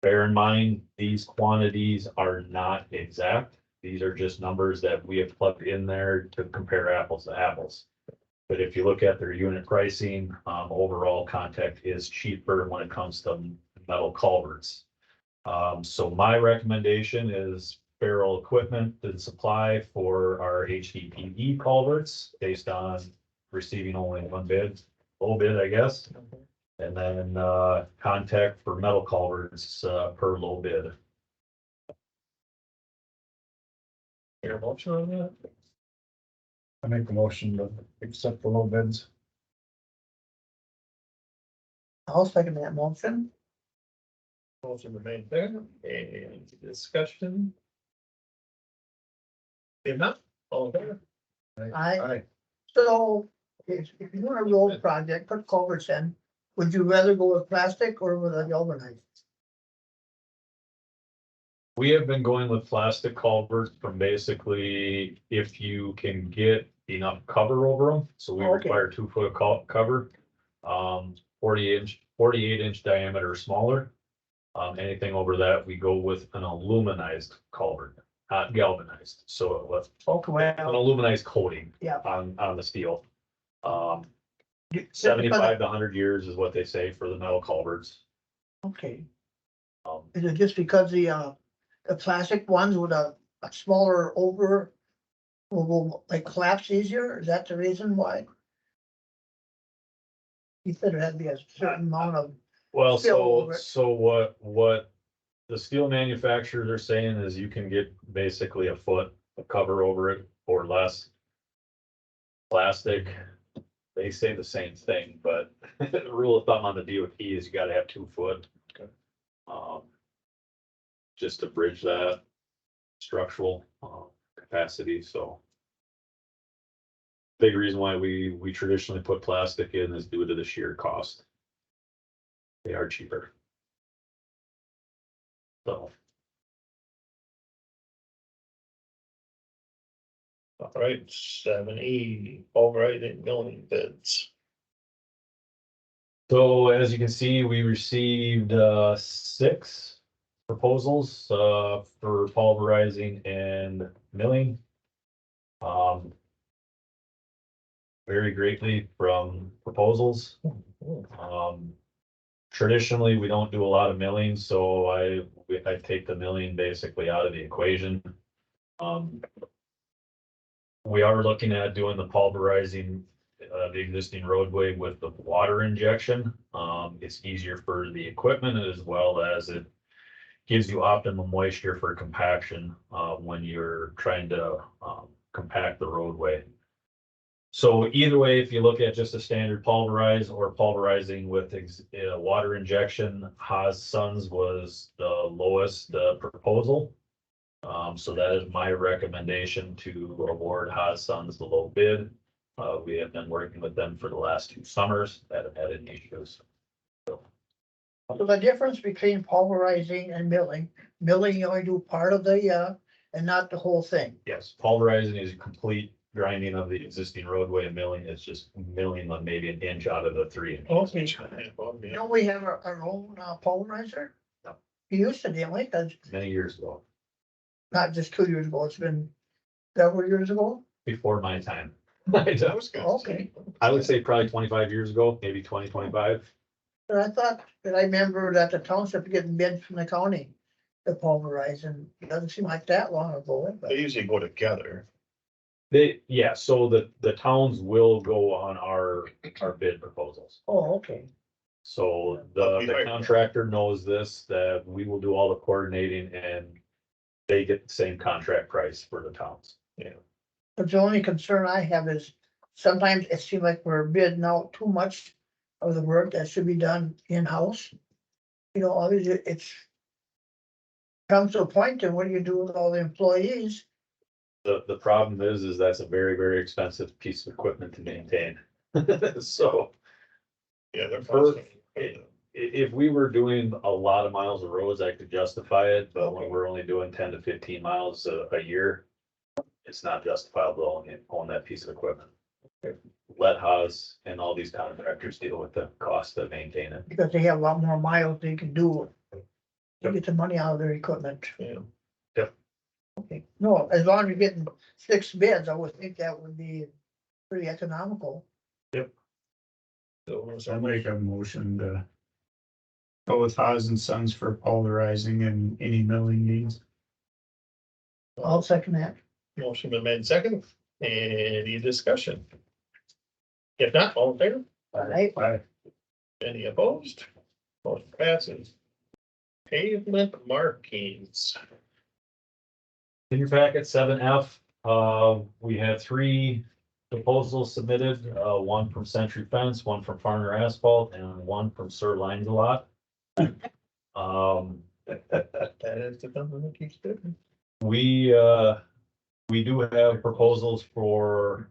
Bear in mind, these quantities are not exact. These are just numbers that we have plugged in there to compare apples to apples. But if you look at their unit pricing, overall Contact is cheaper when it comes to metal culverts. So my recommendation is Farrell Equipment to supply for our HDPE culverts based on receiving only one bid, low bid, I guess. And then, Contact for metal culverts, per low bid. Your motion on that? I make a motion to accept the low bids. I'll second that motion. Motion remained there, and discussion. If not, all in favor? Aye. So if you want a road project, put culverts in, would you rather go with plastic or with a galvanized? We have been going with plastic culverts from basically if you can get enough cover over them. So we Okay. require 2 foot of cover. 48 inch diameter or smaller. Anything over that, we go with an aluminized culvert, not galvanized. So with Okay, an well, aluminized coating yeah. on the steel. Just 75 to 100 years is what they say for the metal culverts. Okay, Um, is it just because the plastic ones with a smaller over will like collapse easier? Is that the reason why? You said it had to be a certain amount of, Well, Steel so, over it. so what the steel manufacturers are saying is you can get basically a foot of cover over it or less. Plastic, they say the same thing, but the rule of thumb on the DOT is you gotta have 2 foot. Just to bridge that structural, capacity, so. Big reason why we traditionally put plastic in is due to the sheer cost. They are cheaper. So. All right, 7E, overriding milling bids. So as you can see, we received 6 proposals for pulverizing and milling. Very greatly from proposals. Traditionally, we don't do a lot of milling, so I take the milling basically out of the equation. We are looking at doing the pulverizing the existing roadway with the water injection. It's easier for the equipment as well as it gives you optimum moisture for compaction when you're trying to compact the roadway. So either way, if you look at just a standard pulverize or pulverizing with water injection, Haas Sons was the lowest proposal. So that is my recommendation to award Haas Sons the low bid. We have been working with them for the last 2 summers, haven't had any issues. so the difference between pulverizing and milling, you only do part of the, and not the whole thing. Yes, pulverizing is complete grinding of the existing roadway, and milling is just milling on maybe an inch out of the 3 inches. Okay. Don't we have our own pulverizer? No. We used to, didn't we? 'Cause Many years ago, not just 2 years ago, it's been several years ago. before my time. Okay. I would say probably 25 years ago, maybe 25. But I thought, that I remember that the township getting bids from the county to pulverize, and it doesn't seem like that long ago, but. They usually go together. So the towns will go on our bid proposals. Oh, okay. So the contractor knows this, that we will do all the coordinating and they get the same contract price for the towns. Yeah. But the only concern I have is sometimes it seems like we're bidding out too much of the work that should be done in-house. You know, obviously it's comes to a point, and what do you do with all the employees? The problem is that's a very, very expensive piece of equipment to maintain. So Yeah, they're. For- if we were doing a lot of miles of roads, I could justify it, but when we're only doing 10 to 15 miles a year, it's not justifiable to own that piece of equipment. Let Haas and all these contractors deal with the cost to maintain it. Because they have a lot more miles they can do. To get the money out of their equipment. Yeah. Okay, no, as long as you're getting 6 bids, I would think that would be pretty economical. I'll make a motion to go with Haas and Sons for pulverizing and any milling needs. I'll second that. Motion been made second. Any discussion? If not, all in favor? Right? Aye. Any opposed? Motion passes. Pavement markings. In your packet, 7F, we had 3 proposals submitted, one from Century Fence, one from Farner Asphalt, and one from Sir Lancelot. That is the company that keeps doing. We do have proposals for,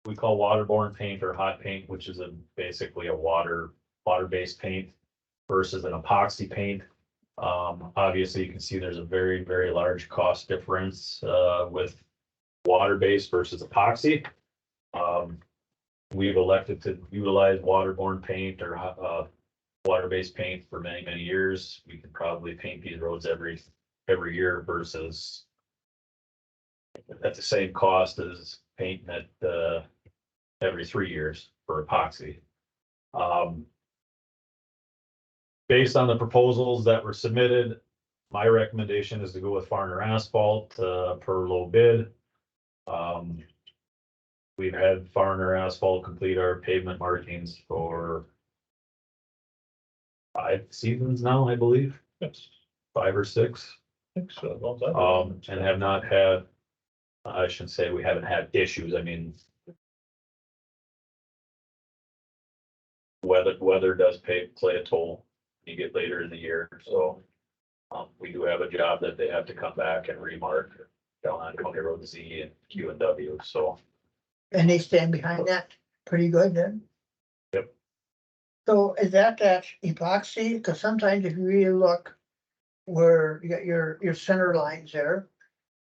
we call waterborne paint or hot paint, which is basically a water-based paint versus an epoxy paint. Obviously you can see there's a very, very large cost difference, with water-based versus epoxy. We've elected to utilize waterborne paint or, water-based paint for many, many years. We can probably paint these roads every year versus at the same cost as painting it, every 3 years for epoxy. Based on the proposals that were submitted, my recommendation is to go with Farner Asphalt, per low bid. We've had Farner Asphalt complete our pavement markings for 5 seasons now, I believe, Yes. 5 or 6. I think so. Well done. And have not had, I shouldn't say we haven't had issues, I mean. Weather does play a toll, you get later in the year, so. We do have a job that they have to come back and remark down on County Road Z and Q and W, so. And they stand behind that pretty good then? Yep. So is that epoxy? Because sometimes if you really look where you got your center lines there,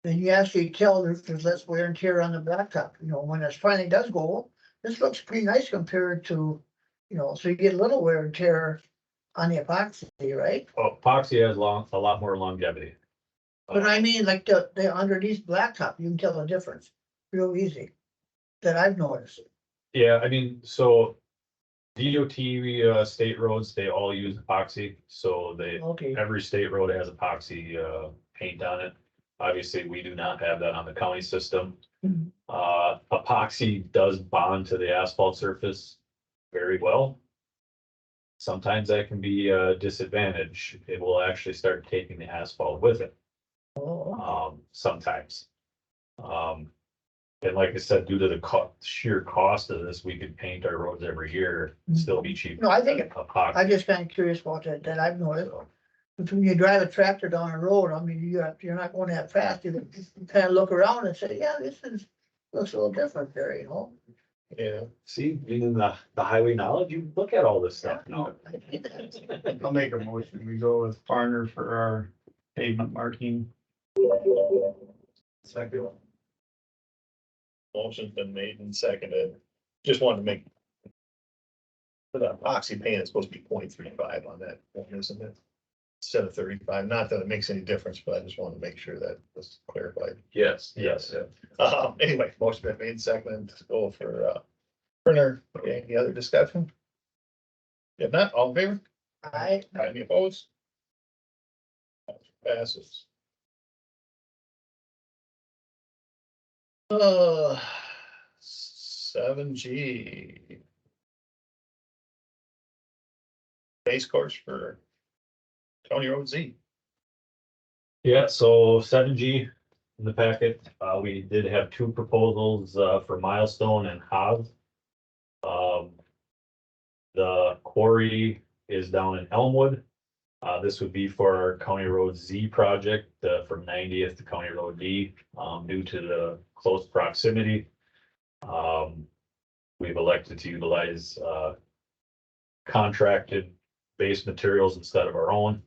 then you actually tell there's less wear and tear on the blacktop, you know, when it finally does go, this looks pretty nice compared to, you know, so you get a little wear and tear on the epoxy, right? Well, epoxy has a lot more longevity. But I mean, like the underneath blacktop, you can tell the difference real easy, that I've noticed. Yeah, I mean, so DOT, state roads, they all use epoxy, so Okay, every state road has epoxy, paint on it. Obviously, we do not have that on the county system. Mhm. Epoxy does bond to the asphalt surface very well. Sometimes that can be a disadvantage. It will actually start taking the asphalt with it, oh, sometimes. And like I said, due to the sheer cost of this, we could paint our roads every year, and still be cheaper. No, I think than epoxy. I'm just kind of curious about that I've noticed. But when you drive a tractor down a road, I mean, you're not going that fast, you kind of look around and say, yeah, looks a little different there, you know? Yeah. See, being the highway knowledge, you look at all this stuff. No, I'll make a motion. We go with Farner for our pavement marking. Second. Motion's been made and seconded. Just wanted to make. For the epoxy paint, it's supposed to be 0.35 on that, isn't it? Instead of 35, not that it makes any difference, but I just wanted to make sure that was clarified. Yes, Anyway, motion been made second to go for, printer. Any other discussion? If not, all in favor? Any opposed? Passes. 7G. Base course for County Road Z. Yeah, so 7G in the packet, we did have two proposals, for Milestone and Haas. The quarry is down in Elmwood. This would be for our County Road Z project, from 90th to County Road D, due to the close proximity. We've elected to utilize, contracted base materials instead of our own.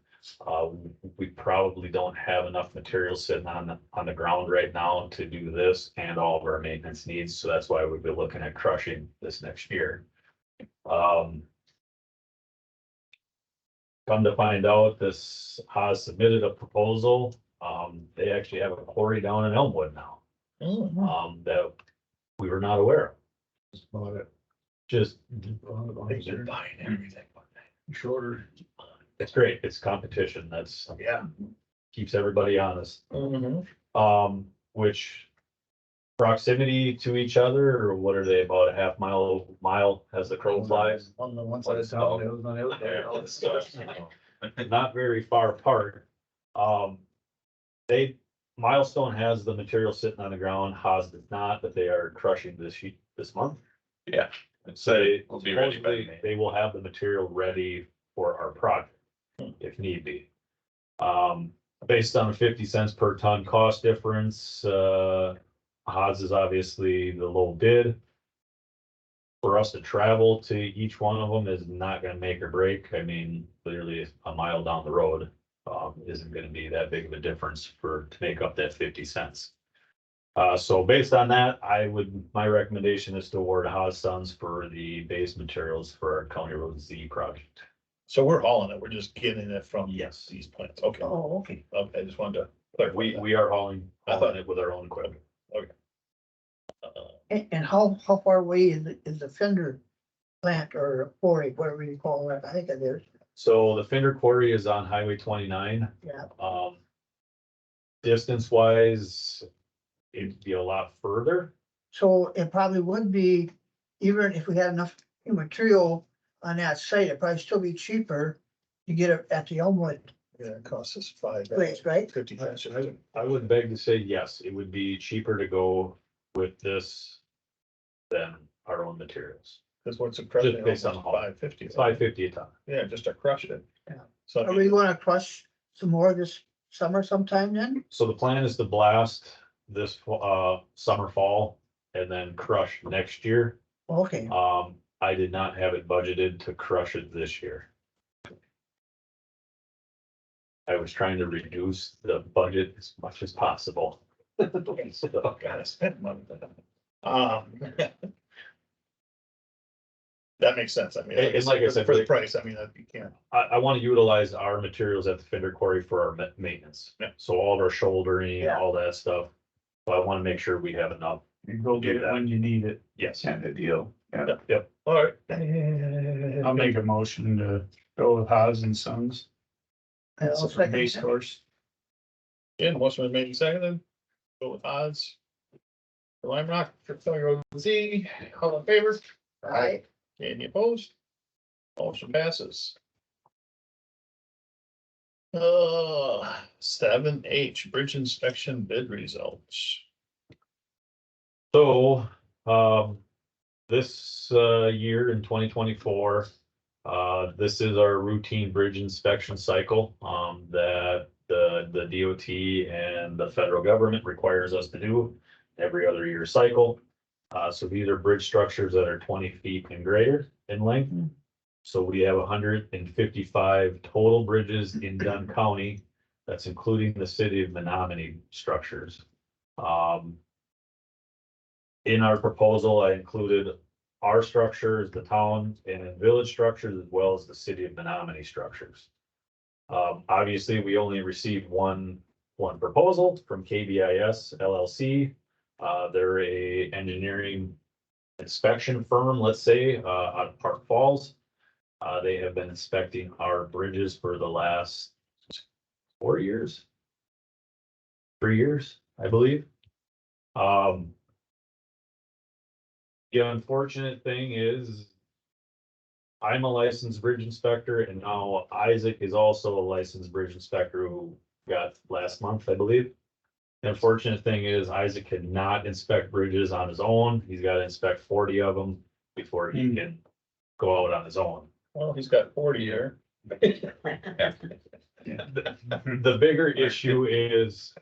We probably don't have enough material sitting on the ground right now to do this and all of our maintenance needs, so that's why we've been looking at crushing this next year. Come to find out, this has submitted a proposal. They actually have a quarry down in Elmwood now, that we were not aware of. Just bought it. Just, They've been buying everything. Shorter. it's great. It's competition. That's, Yeah. keeps everybody honest. Mhm. Which proximity to each other, or what are they, about a half mile as the crow flies? On the one side of town, the other on the other. Not very far apart. Milestone has the material sitting on the ground, Haas does not, but they are crushing this month. Yeah. So they, We'll be ready by supposedly, May. they will have the material ready for our project, if need be. Based on a 50 cents per ton cost difference, Haas is obviously the low bid. For us to travel to each one of them is not gonna make or break. I mean, literally a mile down the road, isn't gonna be that big of a difference to make up that 50 cents. So based on that, my recommendation is to award Haas Sons for the base materials for our County Road Z project. So we're hauling it, we're just getting it from Yes. these plants, okay, Oh, okay. okay, I just wanted to clarify. We are hauling I thought- it with our own equipment. And how far away is the Fender plant or quarry, whatever you call it? I think it is. So the Fender Quarry is on Highway 29. Yeah. Distance wise, it'd be a lot further. So it probably would be, even if we had enough material on that site, it'd probably still be cheaper to get it at the Elmwood Yeah, it costs us $5. place, right? 50 cents. I would beg to say, yes, it would be cheaper to go with this than our own materials. Cause what's a crush? Just based on the haul. $5.50. It's $5.50 a ton. Yeah, just to crush it. Yeah. So. Are we gonna crush some more this summer sometime then? So the plan is to blast this, summer, fall, and then crush next year. Okay, I did not have it budgeted to crush it this year. I was trying to reduce the budget as much as possible. So, Gotta spend money. That makes sense, I mean. And like I said, For the price, I mean, that you can't. I want to utilize our materials at the Fender Quarry for our maintenance. Yeah. So all of our shouldering, Yeah. all that stuff. So I want to make sure we have enough. You go get it when you need it, Yes. kind of deal. Yeah. Yep. All right. I'll make a motion to go with Haas and Sons. I'll That's a second base that. course. Yeah, motion was made and seconded. Go with odds. Lime Rock for County Road Z, all in favor? Right. Any opposed? Motion passes. 7H, bridge inspection bid results. So, this, year in 2024, this is our routine bridge inspection cycle, that the DOT and the federal government requires us to do every other year cycle. So these are bridge structures that are 20 feet and greater in length. So we have 155 total bridges in Dunn County. That's including the city of Menominee structures. In our proposal, I included our structures, the town and village structures, as well as the city of Menominee structures. Obviously, we only received one proposal from KBIS LLC. They're a engineering inspection firm, let's say, out of Park Falls. They have been inspecting our bridges for the last 4 years. 3 years, I believe. The unfortunate thing is I'm a licensed bridge inspector and now Isaac is also a licensed bridge inspector who got last month, I believe. The unfortunate thing is Isaac cannot inspect bridges on his own. He's got to inspect 40 of them before he can go out on his own. Well, he's got 40 here. The bigger issue is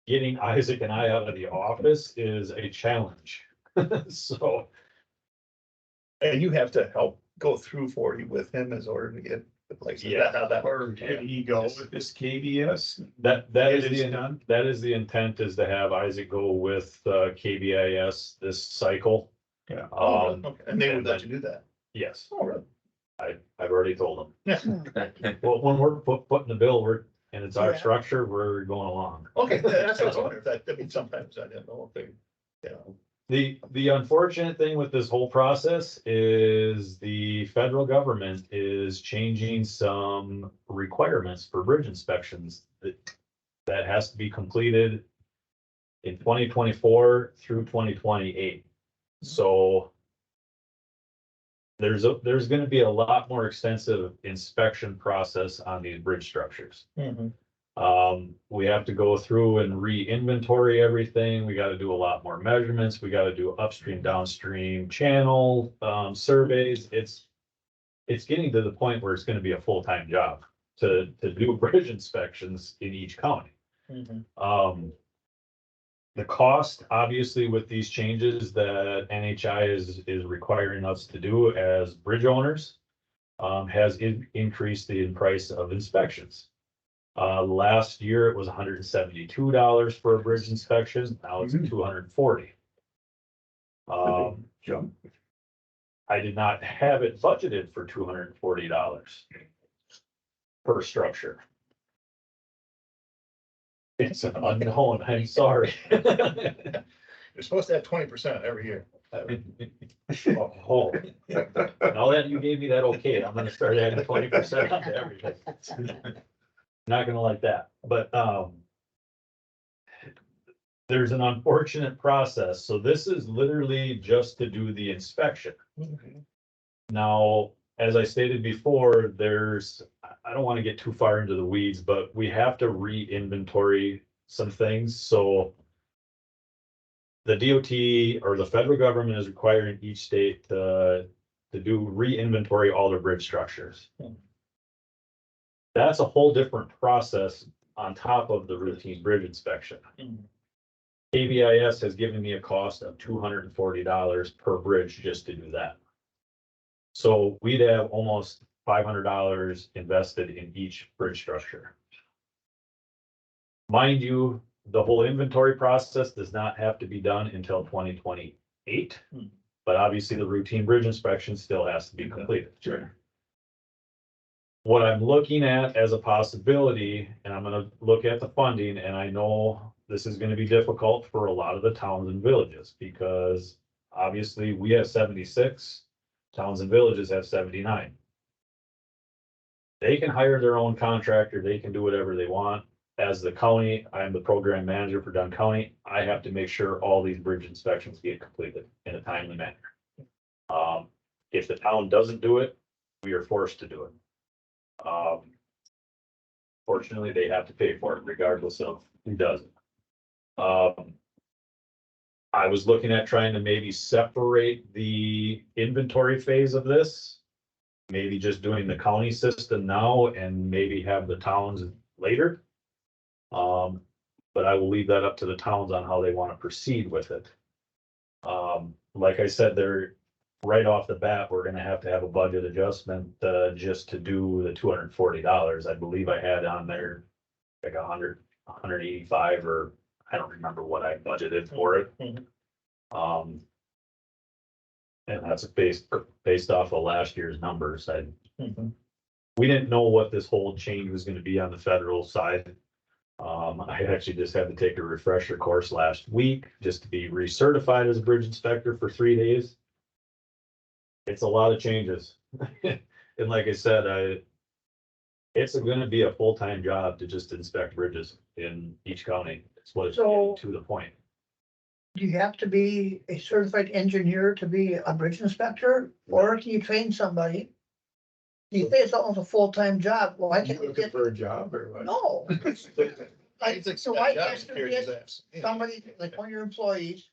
getting Isaac and I out of the office is a challenge. So, And you have to help go through 40 with him in order to get the place. Is that how that Or works? did he go with this KBS? that Is is it done? that is the intent, is to have Isaac go with KBIS this cycle. Yeah. Oh, Um, really? Okay. And they would let you do that. yes, Oh, really? I've already told them. Yeah. Well, when we're putting the bill, and it's our Yeah. structure, we're going along. Okay, that's what I was wondering. If that, I mean, sometimes I didn't know if they, you know. The unfortunate thing with this whole process is the federal government is changing some requirements for bridge inspections that has to be completed in 2024 through 2028. So there's gonna be a lot more extensive inspection process on these bridge structures. We have to go through and re-inventory everything. We gotta do a lot more measurements. We gotta do upstream, downstream channel, surveys. It's getting to the point where it's gonna be a full-time job to do bridge inspections in each county. The cost, obviously, with these changes that NHI is requiring us to do as bridge owners, has increased the price of inspections. Last year it was $172 for a bridge inspection. Now it's $240. Jump. I did not have it budgeted for $240 per structure. It's an unknown, I'm sorry. You're supposed to have 20% every year. Oh, now that you gave me that okay, I'm gonna start adding 20% onto everything. Not gonna like that, but, there's an unfortunate process, so this is literally just to do the inspection. Now, as I stated before, I don't wanna get too far into the weeds, but we have to re-inventory some things, so the DOT or the federal government is requiring each state to do re-inventory all their bridge structures. That's a whole different process on top of the routine bridge inspection. KBIS has given me a cost of $240 per bridge just to do that. So we'd have almost $500 invested in each bridge structure. Mind you, the whole inventory process does not have to be done until 2028. But obviously the routine bridge inspection still has to be completed. Sure. What I'm looking at as a possibility, and I'm gonna look at the funding, and I know this is gonna be difficult for a lot of the towns and villages, because obviously we have 76, towns and villages have 79. They can hire their own contractor, they can do whatever they want. As the county, I'm the program manager for Dunn County, I have to make sure all these bridge inspections get completed in a timely manner. If the town doesn't do it, we are forced to do it. Fortunately, they have to pay for it regardless of who does it. I was looking at trying to maybe separate the inventory phase of this. Maybe just doing the county system now and maybe have the towns later. But I will leave that up to the towns on how they want to proceed with it. Like I said, right off the bat, we're gonna have to have a budget adjustment, just to do the $240. I believe I had on there like 185, or I don't remember what I budgeted for it. And that's based off of last year's numbers. We didn't know what this whole change was gonna be on the federal side. I actually just had to take a refresher course last week just to be recertified as a bridge inspector for 3 days. It's a lot of changes. And like I said, it's gonna be a full-time job to just inspect bridges in each county. It's what it's getting to the point. Do you have to be a certified engineer to be a bridge inspector, or can you train somebody? You say it's almost a full-time job, well, I You can looking get, for a job or what? no. So I asked Security you is this, abs- somebody, like one of your employees,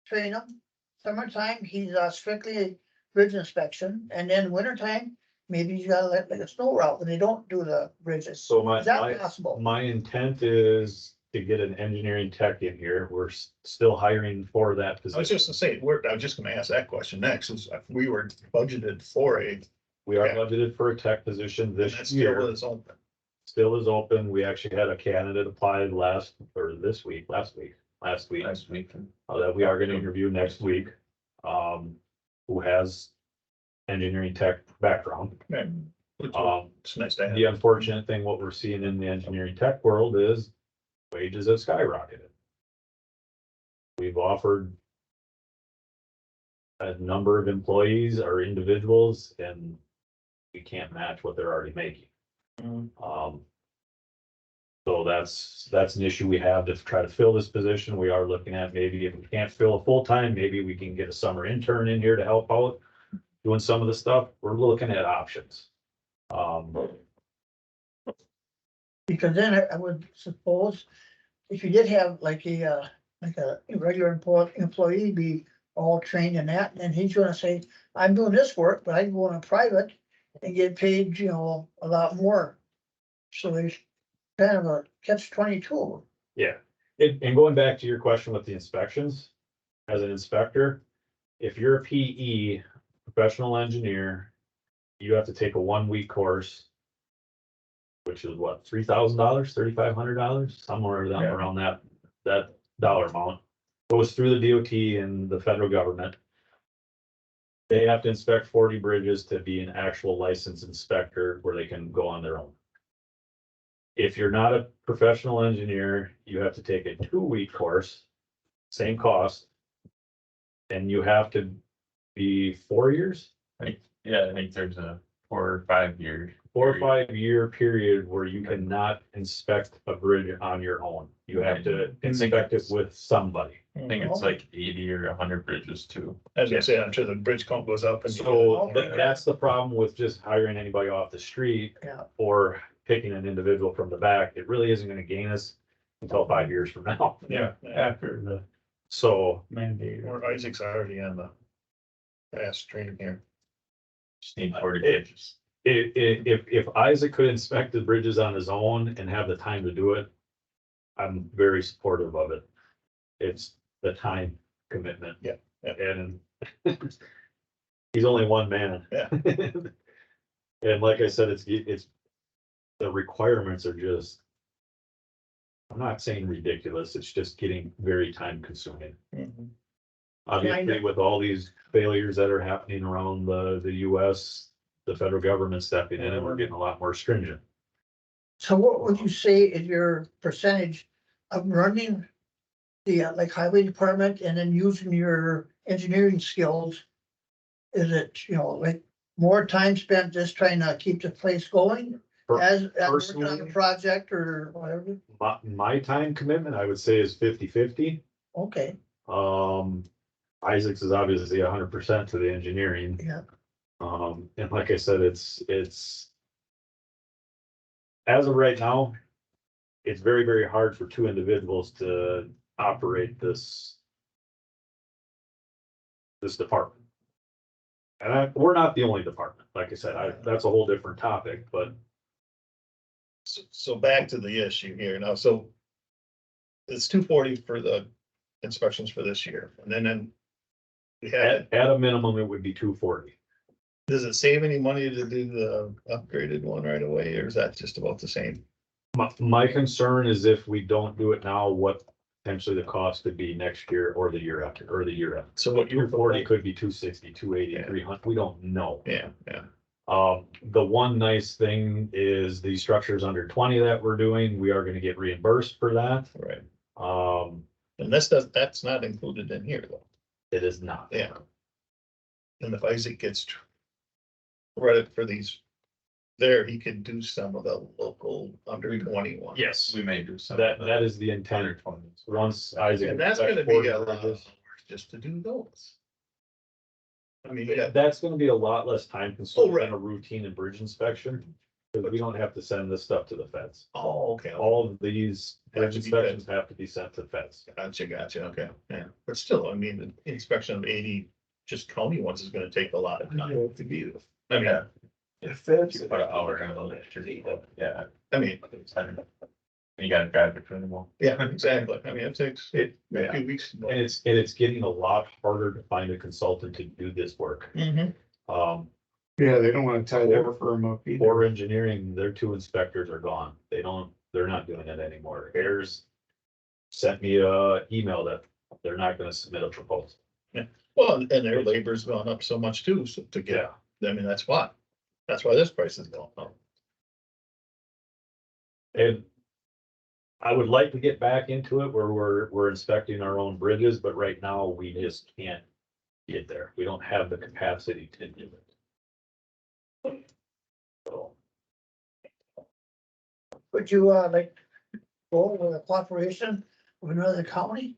train them. Summertime, he's strictly bridge inspection, and then wintertime, maybe you gotta let like a snow route, when they don't do the bridges. So my, Is that possible? my intent is to get an engineering tech in here. We're still hiring for that I was position. just gonna say, I was just gonna ask that question next, is if we were budgeted for a, We are Okay. budgeted for a tech position and this that year. still is open. Still is open. We actually had a candidate applied last last week, that we are gonna interview next week. Who has engineering tech background. Which Um, It's nice to have. the unfortunate thing, what we're seeing in the engineering tech world is wages have skyrocketed. We've offered a number of employees or individuals, and we can't match what they're already making. So that's an issue we have to try to fill this position. We are looking at maybe if we can't fill a full-time, maybe we can get a summer intern in here to help out doing some of the stuff. We're looking at options. Because then I would suppose, if you did have like a regular employee be all trained in that, and he's gonna say, I'm doing this work, but I can go on a private and get paid, a lot more. So there's kind of a catch-22. Yeah, and going back to your question with the inspections, as an inspector, if you're a PE, professional engineer, you have to take a 1 week course, which is what, $3,000, $3,500, somewhere around that dollar amount. Goes through the DOT and the federal government. They have to inspect 40 bridges to be an actual licensed inspector where they can go on their own. If you're not a professional engineer, you have to take a 2 week course, same cost. And you have to be 4 years, yeah, I think there's a 4 or 5 year. 4 or 5 year period where you cannot inspect a bridge on your own. You have to inspect it with somebody. I think it's like 80 or 100 bridges too. As I say, I'm sure the bridge count goes up and. So that's the problem with just hiring anybody off the street Yeah. or picking an individual from the back. It really isn't gonna gain us until 5 years from now. Yeah, After the So mandate. or Isaac's already on the fast train here. Just need 40 bridges. if Isaac could inspect the bridges on his own and have the time to do it, I'm very supportive of it. It's the time commitment. Yeah, yeah. And he's only one man. Yeah. And like I said, it's, the requirements are just, I'm not saying ridiculous, it's just getting very time consuming. Obviously, with all these failures that are happening around the US, the federal government stepping in and we're getting a lot more stringent. So what would you say is your percentage of running the like highway department and then using your engineering skills? Is it, like more time spent just trying to keep the place going as working on a Personally- project or whatever? My time commitment, I would say, is 50-50. Okay, Isaac's is obviously 100% to the engineering. yeah, And like I said, it's as of right now, it's very, very hard for two individuals to operate this department. And we're not the only department. Like I said, that's a whole different topic, but So back to the issue here now, so. It's 240 for the inspections for this year, and then. We had, at a minimum, it would be 240. does it save any money to do the upgraded one right away, or is that just about the same? My concern is if we don't do it now, what potentially the cost could be next year or the year after, or the year after. So what you're 240 could be 260, 280, Yeah. 300, we don't know. Yeah. The one nice thing is the structures under 20 that we're doing, we are gonna get reimbursed for that. Right, Um, and that's not included in here though, it is not. yeah. And if Isaac gets credit for these there, he could do some of the local under 21. Yes, We may do some. that is the intent. Under 20s. Once Isaac. And that's gonna be a lot of hours just to do those. I mean, yeah, That's gonna be a lot less time consuming right. than a routine and bridge inspection. Because we don't have to send this stuff to the feds. oh, okay. All of these Have bridge to be inspections have to be sent to feds. Gotcha, okay, yeah, but still, I mean, the inspection of 80 just county ones is gonna take a lot of time to be. I mean, If that's. You put an hour on it, yeah. I mean, You gotta drive between them all. yeah, exactly, I mean, it takes a few weeks. And it's getting a lot harder to find a consultant to do this work. Mhm. Yeah, they don't wanna tie their firm up either. For engineering, their two inspectors are gone. They're not doing it anymore. Ayers sent me a email that they're not gonna submit a proposal. Well, and their labor's gone up so much too, so to get, I mean, that's why this price is going up. And I would like to get back into it where we're inspecting our own bridges, but right now we just can't get there. We don't have the capacity to do it. So, Would you, like, go with a cooperation with another county?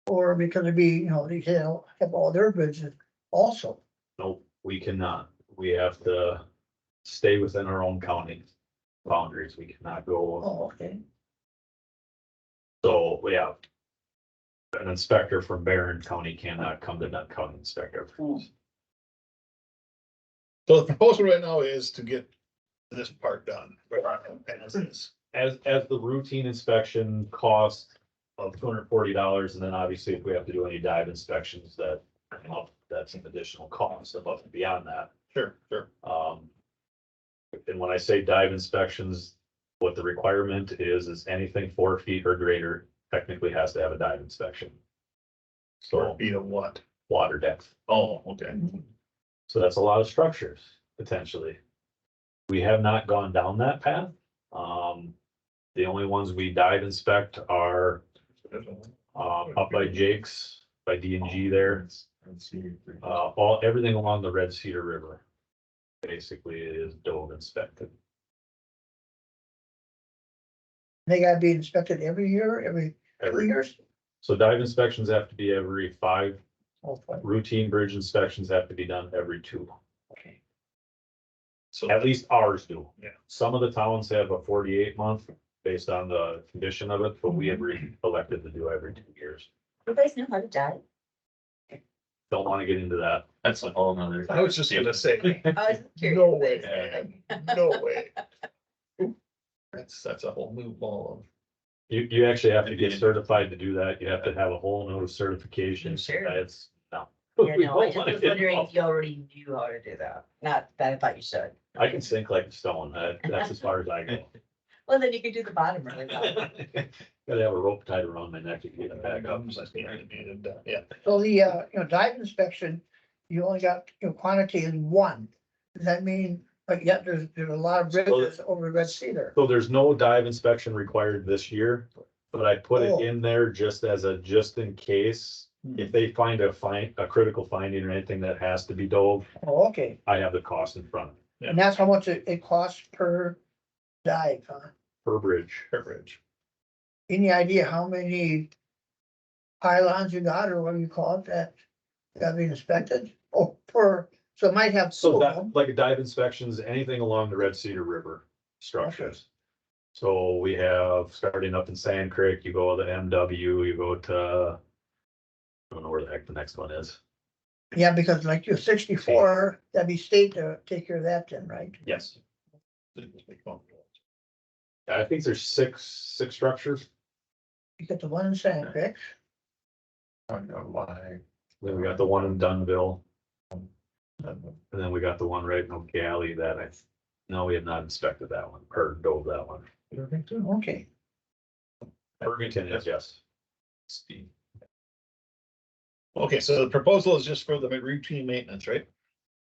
Or because it'd be, they have all their bridges also. no, we cannot. We have to stay within our own county boundaries. We cannot go. Oh, okay. So, yeah. An inspector from Barron County cannot come to Dunn County inspector. So the proposal right now is to get this part done. As the routine inspection cost of $240, and then obviously if we have to do any dive inspections, that's an additional cost above and beyond that. Sure. And when I say dive inspections, what the requirement is anything 4 feet or greater technically has to have a dive inspection. 4 So feet of what? water depth. Oh, okay. So that's a lot of structures, potentially. We have not gone down that path. The only ones we dive inspect are, up by Jake's, by D&G there. Everything along the Red Cedar River. Basically is dove inspected. They gotta be inspected every year, every 2 years? So dive inspections have to be every 5, Oh, fine. routine bridge inspections have to be done every 2. Okay. So, At least ours do. Yeah. Some of the towns have a 48-month based on the condition of it, but we have elected to do every 2 years. You guys know how to dive? Don't want to get into that. That's a whole nother. I was just gonna say, I was curious. no way, Thanks. man, no way. That's a whole new ball You actually have to get certified to do that. You have to have a whole new certification. Sure. It's, no. Yeah, We no, I don't just wanna was get wondering involved. if you already knew how to do that. Not that I thought you should. I can sink like a stone. That's as far as I go. Well, then you could do the bottom really well. Gotta have a rope tied around my neck to get it back up. Yeah, So the, dive inspection, you only got, quantity is 1. Does that mean, but yet there's a lot of bridges over Red Cedar? So there's no dive inspection required this year, but I put it Oh. in there just in case. If they find a critical finding or anything that has to be dove, Oh, okay. I have the cost in front of it And that's how much it costs per dive, huh? per bridge. coverage. Any idea how many pylons you got, or what do you call it, that got being inspected? Oh, so it might have two So of that, them. like dive inspections, anything along the Red Cedar River structures. So we have, starting up in Sand Creek, you go to the MW, you go to, I don't know where the heck the next one is. Yeah, because like you're 64, that'd be state to take care of that then, right? Yes. I think there's six structures. You got the one in Sand Creek. I don't know why. Then we got the one in Dunnville. And then we got the one right in O'Galley that no, we have not inspected that one, or dove that one. Okay. Irvington is, yes. Speed. Okay, so the proposal is just for the routine maintenance, right?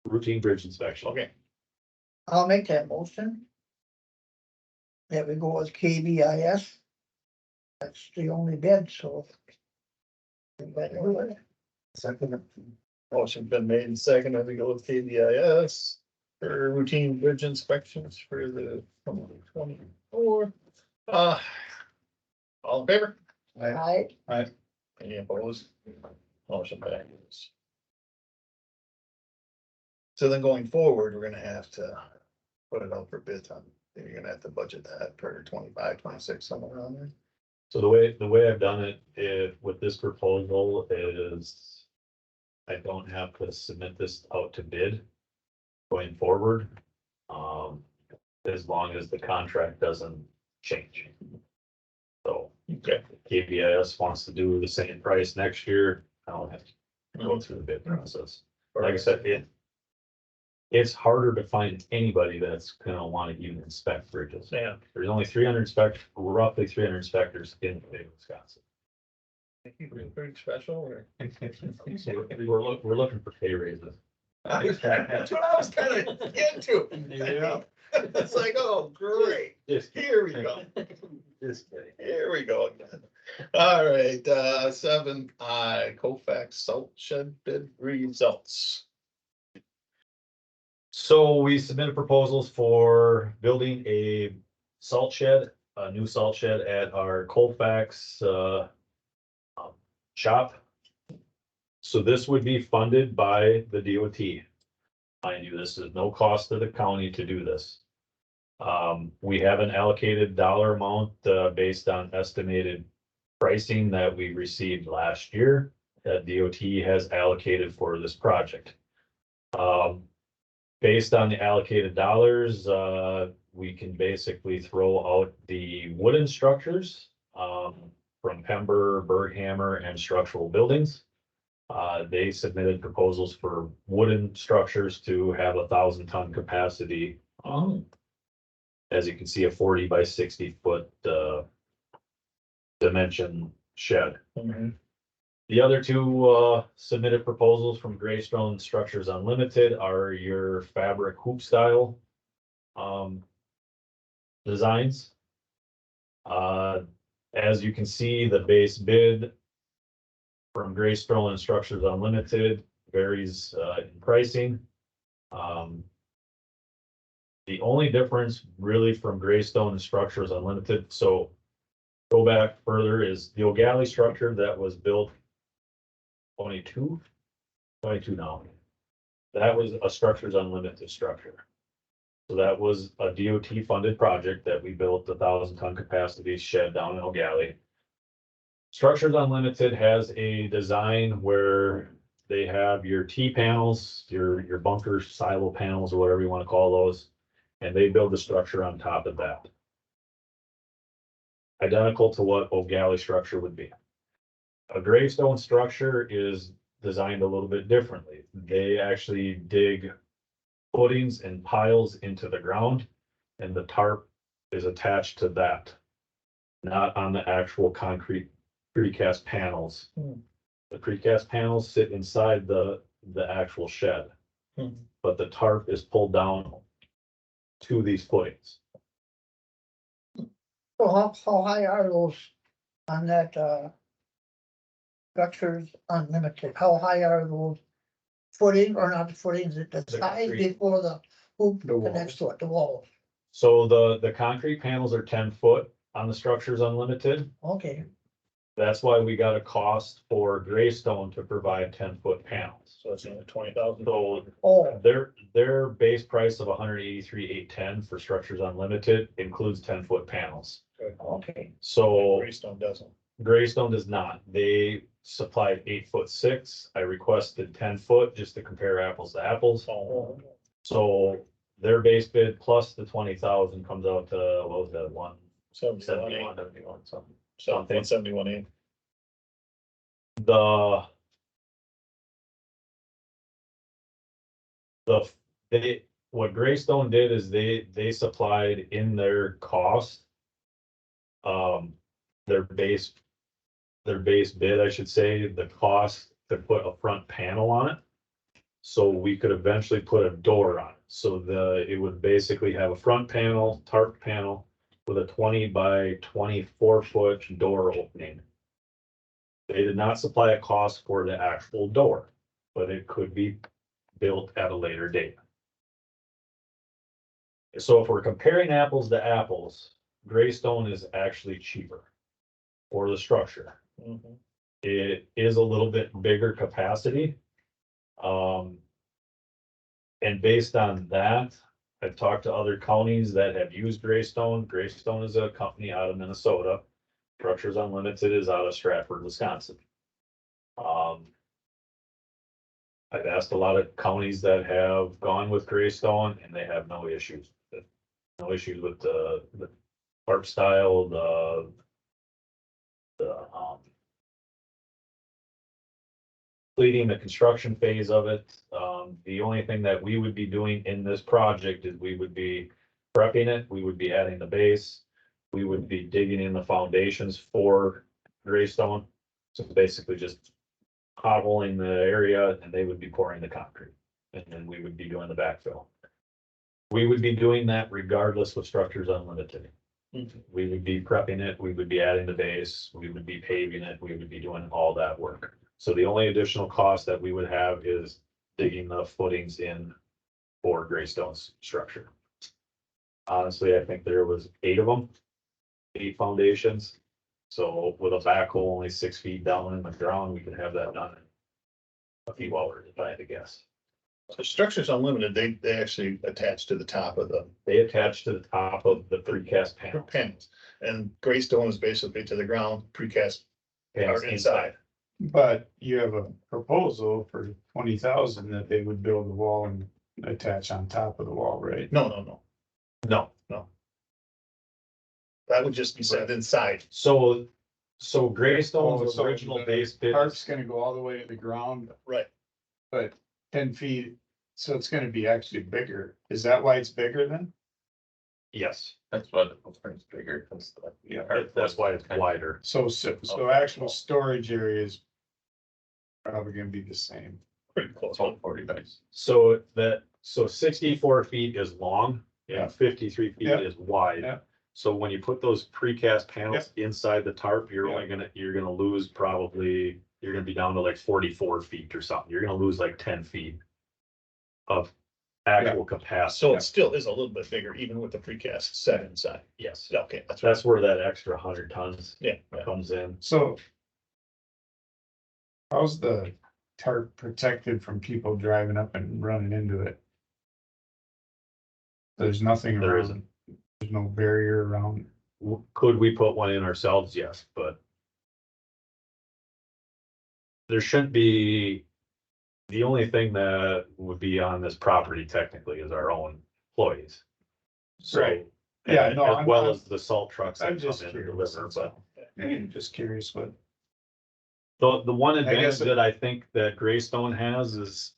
Routine bridge inspection. Okay, I'll make that motion. That we go with KBIS. That's the only bid, so. Second. motion been made and seconded to go with KBIS. for routine bridge inspections for the 2024. Uh, all in favor? I, Any opposed? Motion passes. So then going forward, we're gonna have to put it out for bid on, you're gonna have to budget that for 25, 26, somewhere around there. So the way I've done it with this proposal is I don't have to submit this out to bid going forward. As long as the contract doesn't change. So Okay. if KBS wants to do the same price next year, I don't have to go through the bid process. Like I said, it's harder to find anybody that's gonna wanna even inspect bridges. Yeah. There's only 300 roughly 300 inspectors in the state of Wisconsin. Pretty special or? So we're looking for pay raises. That's what I was kind of into. Yeah. It's like, oh, great, Just, here we go. just kidding. Here we go again. All right, 7I, Colfax salt shed bid results. So we submitted proposals for building a salt shed, a new salt shed at our Colfax shop. So this would be funded by the DOT. Mind you, this is no cost to the county to do this. We have an allocated dollar amount based on estimated pricing that we received last year that DOT has allocated for this project. Based on the allocated dollars, we can basically throw out the wooden structures from Pember, Berghammer, and Structural Buildings. They submitted proposals for wooden structures to have 1,000-ton capacity. As you can see, a 40 by 60 foot dimension shed. The other two submitted proposals from Greystone Structures Unlimited are your fabric hoop style designs. As you can see, the base bid from Greystone and Structures Unlimited varies in pricing. The only difference really from Greystone and Structures Unlimited, so go back further, is the O'Galley structure that was built 22 now. That was a Structures Unlimited structure. So that was a DOT funded project that we built 1,000-ton capacity shed down in O'Galley. Structures Unlimited has a design where they have your T panels, your bunker silo panels, or whatever you want to call those, and they build the structure on top of that. Identical to what O'Galley structure would be. A Greystone structure is designed a little bit differently. They actually dig footings and piles into the ground, and the tarp is attached to that, not on the actual concrete precast panels. The precast panels sit inside the actual shed, but the tarp is pulled down to these footings. so how high are those on that, Structures Unlimited, how high are those footing, or not the footings, the size concrete. before the hoop The walls. connects to it, the walls? So the concrete panels are 10 foot on the Structures Unlimited. Okay, That's why we got a cost for Greystone to provide 10-foot panels. So it's only 20,000. So oh, their base price of 183,810 for Structures Unlimited includes 10-foot panels. okay, So Greystone doesn't. Greystone does not. They supplied 8'6". I requested 10-foot just to compare apples to apples. Oh, So their base bid plus the 20,000 comes out to, what was that, 171, 71, something. Something. 171. What Greystone did is they supplied in their cost. Their base bid, I should say, the cost to put a front panel on it. So we could eventually put a door on it. So it would basically have a front panel, tarp panel with a 20 by 24 foot door opening. They did not supply a cost for the actual door, but it could be built at a later date. So if we're comparing apples to apples, gray stone is actually cheaper for the structure. Mhm. It is a little bit bigger capacity. Um. And based on that, I've talked to other counties that have used Greystone. Greystone is a company out of Minnesota. Structures Unlimited is out of Stratford, Wisconsin. I've asked a lot of counties that have gone with Greystone and they have no issues. with it. No issues with the art style, completing the construction phase of it. The only thing that we would be doing in this project is we would be prepping it, we would be adding the base. We would be digging in the foundations for Greystone. So basically just hobbling the area and they would be pouring the concrete. And then we would be doing the backfill. We would be doing that regardless of Structures Unlimited. We would be prepping it, we would be adding the base, we would be paving it, we would be doing all that work. So the only additional cost that we would have is digging the footings in for Greystone's structure. Honestly, I think there was 8 of them, 8 foundations. So with a backhoe only 6 feet down in the ground, we could have that done in a few hours, if I had to guess. So Structures Unlimited, they actually attach to the top of the They attach to the top of the precast panel. panels. And Greystone is basically to the ground, precast Panels are inside. But you have a proposal for 20,000 that they would build a wall and attach on top of the wall, right? No. No, That would just be set inside. so Oh, Greystone's so original the base bid. Tarp's gonna go all the way to the ground, Right. but 10 feet, so it's gonna be actually bigger. Is that why it's bigger then? Yes, That's what it's bigger. that's why it's wider. So actual storage area is probably gonna be the same. Pretty close. It's all 40 dice. So 64 feet is long Yeah. and 53 feet Yeah. is wide. Yeah. So when you put those precast panels inside the tarp, you're Yeah. only you're gonna lose probably, you're gonna be down to like 44 feet or something. You're gonna lose like 10 feet of actual capacity. So it still is a little bit bigger, even with the precast set inside. Yes, Okay, that's right. that's where that extra 100 tons Yeah. comes in. So how's the tarp protected from people driving up and running into it? There's nothing There around, isn't. there's no barrier around. Could we put one in ourselves? Yes, but there shouldn't be, the only thing that would be on this property technically is our own employees. So, Right. Yeah, no, as I'm well not- as the salt trucks I'm that come just in and curious, deliver, that's but all. Just curious what. the one I advantage guess that I think that Greystone has is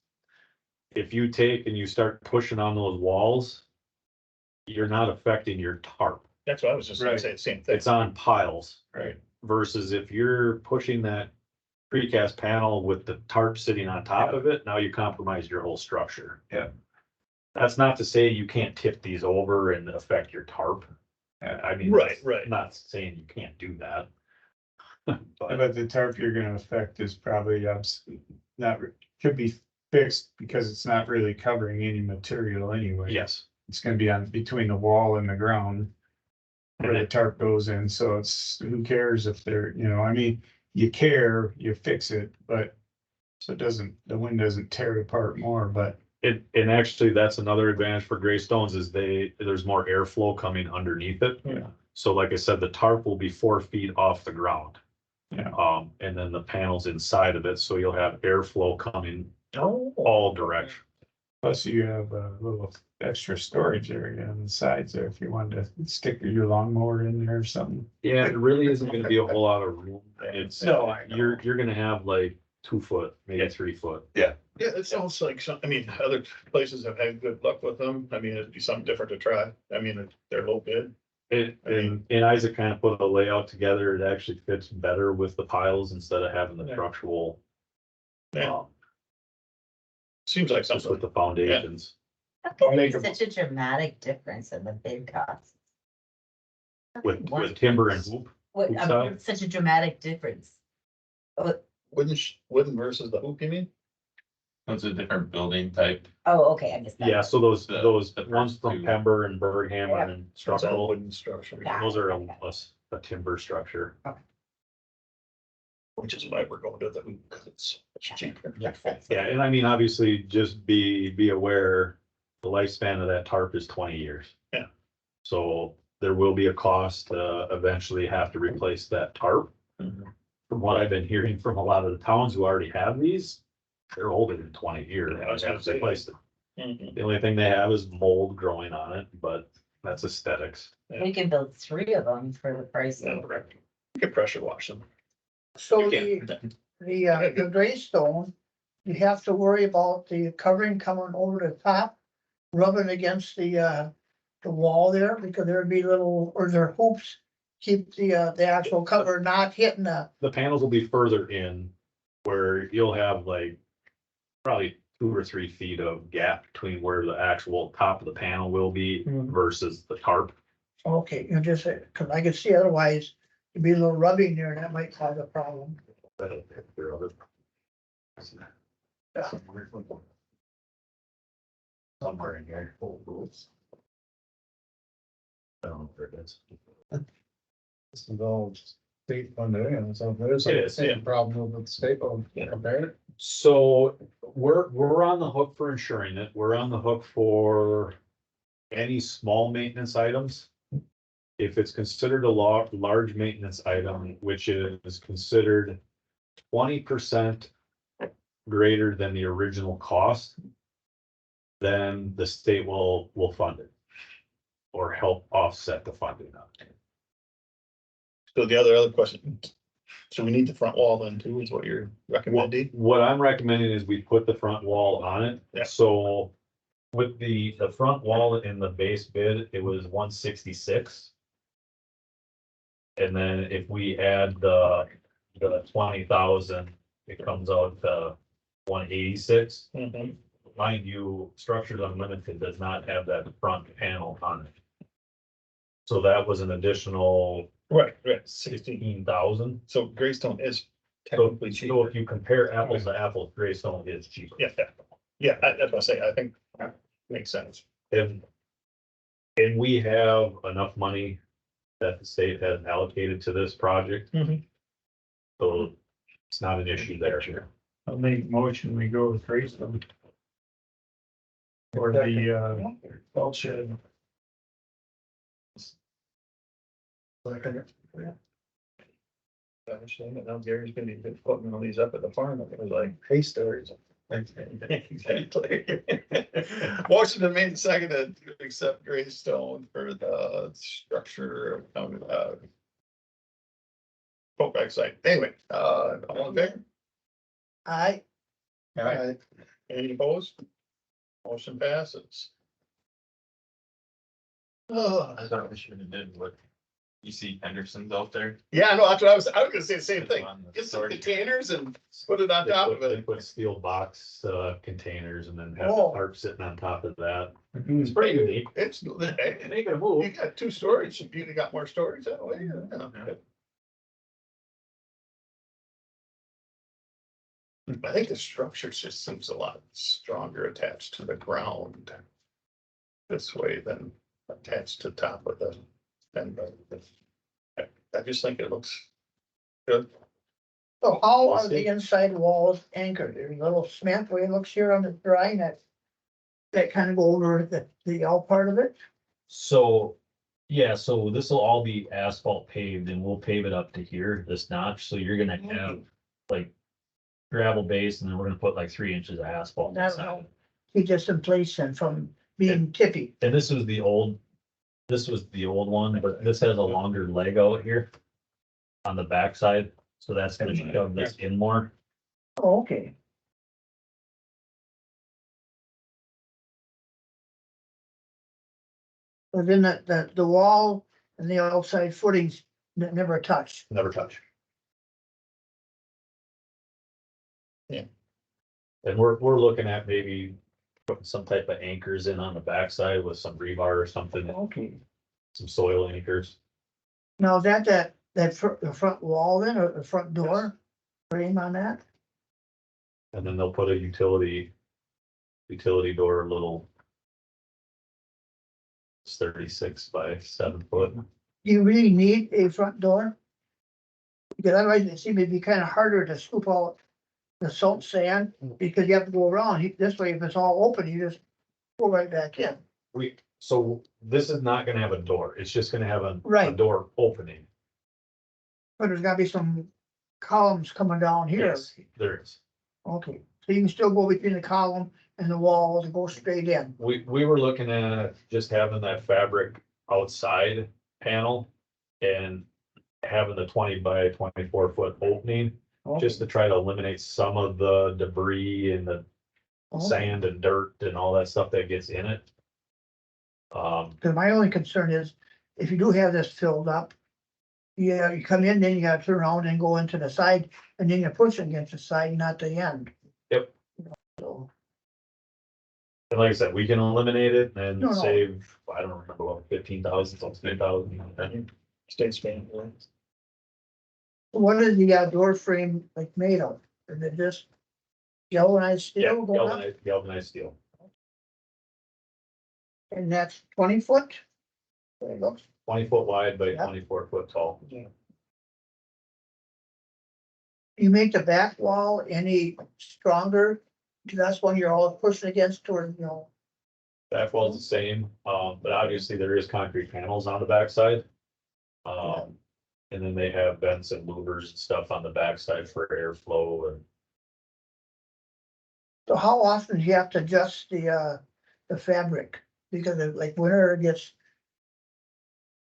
if you take and you start pushing on those walls, you're not affecting your tarp. That's what I was just gonna Right. say, the same thing. It's on piles Right. versus if you're pushing that precast panel with the tarp sitting on top of it, now you compromise your whole structure. Yeah. That's not to say you can't tip these over and affect your tarp. I mean, Right. I'm not saying you can't do that. But But the tarp you're gonna affect is probably not, could be fixed because it's not really covering any material anyway. yes, It's gonna be on between the wall and the ground. Where the tarp goes in, so it's, who cares if they're, I mean, you care, you fix it, but. So it doesn't, the wind doesn't tear it apart more, but and actually that's another advantage for gray stones is there's more airflow coming underneath it. Yeah. So like I said, the tarp will be 4 feet off the ground. Yeah. And then the panels inside of it, so you'll have airflow coming Oh. all directions. plus you have a little extra storage area on the sides there if you wanted to stick your lawnmower in there or something. Yeah, it really isn't gonna be a whole lot of room. It's, No, I know. you're gonna have like 2 foot, maybe 3 foot. Yeah, it sounds like some, I mean, other places have had good luck with them. I mean, it'd be something different to try. I mean, they're low bid. And Isaac kind of put a layout together. It actually fits better with the piles instead of having the Yeah. structural. Yeah. Seems like Just with something. the foundations. How I'll can make there be such a dramatic difference in the bid costs? With timber and hoop. What, hoop I style? mean, such a dramatic difference. Oh, Wooden versus the hoop, you mean? It's a different building type. Oh, okay, I missed that. Yeah, so those, The- those the ones first from two. Pember and Berghammer and It's all structural, wooden structure, Yeah. those are a timber structure. which is why we're going to the hoop, because it's cheaper. Makes sense. Yeah, and I mean, obviously, just be aware, the lifespan of that tarp is 20 years. Yeah. So there will be a cost to eventually have to replace that tarp. Mhm. From what I've been hearing from a lot of the towns who already have these, they're older than 20 years. Yeah, I was They gonna have say. to replace it. Mhm. The only thing they have is mold growing on it, but that's aesthetics. We can build 3 of them for the price Yeah, of. correct. You can pressure wash them. So You the, can. the gray stone, you have to worry about the covering coming over the top, rubbing against the wall there, because there'd be little, or there hoops, keep the actual cover not hitting The panels will be further in where you'll have like probably 2 or 3 feet of gap between where the actual top of the panel will be Mhm. versus the tarp. okay, you just, cause I could see otherwise, there'd be a little rubbing there, and that might cause a problem. That'll take care of it. Somewhere in here. I don't know where it is. This is all state funded, and so there's It the is, same problem with the state of compared. So we're on the hook for insuring it. We're on the hook for any small maintenance items. If it's considered a large maintenance item, which is considered 20% greater than the original cost, then the state will fund it or help offset the funding of it. So the other question, so we need the front wall then too, is what you're recommending? What I'm recommending is we put the front wall on it. Yeah. So with the front wall in the base bid, it was 166. And then if we add the 20,000, it comes out to 186. Mhm. Mind you, Structures Unlimited does not have that front panel on it. So that was an additional Right, 16. 16,000. So Greystone is So technically so cheaper. if you compare apples to apples, Greystone is cheaper. Yeah, yeah, that's what I say, I think makes sense. And we have enough money that the state has allocated to this project. Mhm. So it's not an issue there. I'll make motion, we go with Greystone. For the, salt shed. Second. I understand that now Gary's gonna be putting all these up at the farm, it was like. Hay stories. Exactly. Motion to made seconded to accept Greystone for the structure of, Popex site, anyway, all in favor? I, Any opposed? Motion passes. Oh, I thought we should have did what you see Henderson's out there. yeah, no, that's what I was gonna say the same thing, On the get some storage. containers and put it on top of They it. put steel box containers and then have the Oh. tarp sitting on top of that. Mm-hmm. It's pretty unique. It's, Make it a you move. got 2 storage, you got more storage that way, yeah. I think the structure just seems a lot stronger attached to the ground. This way than attached to top of the, I just think it looks good. so how are the inside walls anchored? There's a little cement where it looks here on the drawing that kind of go over the out part of it. So, yeah, so this will all be asphalt paved and we'll pave it up to here, this notch. So you're gonna have like gravel base and then we're gonna put like 3 inches of asphalt That'll inside. help keep this in place and from being tippy. And this was the old one, but this has a longer leg out here on the backside. So that's gonna shove this in more. Oh, okay. But then the wall and the outside footings never touch. Never touch. Yeah. And we're looking at maybe putting some type of anchors in on the backside with some rebar or something, Okay. some soil anchors. Now, is that the front wall then, or the front door frame on that? And then they'll put a utility utility door, little. It's 36 by 7 foot. Do you really need a front door? Because otherwise it seems to be kind of harder to scoop out the salt sand, because you have to go around. This way, if it's all open, you just go right back in. So this is not gonna have a door. It's just gonna have a Right. door opening. But there's gotta be some columns coming down here. Yes, there is. Okay, so you can still go between the column and the walls and go straight in. We were looking at just having that fabric outside panel and having the 20 by 24 foot opening, just to try to eliminate some of the debris and the sand and dirt and all that stuff that gets in it. Cause my only concern is, if you do have this filled up, yeah, you come in, then you gotta turn around and go into the side, and then you're pushing against the side, not the end. Yep. So, And like I said, we can eliminate it and No. save, I don't remember, what, 15,000, 16,000. State span. what is the door frame like made of? Is it just galvanized Yeah, steel going up? galvanized steel. And that's 20 foot? There it looks. 20 foot wide by Yeah. 24 foot tall. You make the back wall any stronger? 'Cause that's one you're all pushing against toward, Back wall's the same, but obviously there is concrete panels on the backside. And then they have vents and louvers and stuff on the backside for airflow and so how often do you have to adjust the fabric? Because like winter it gets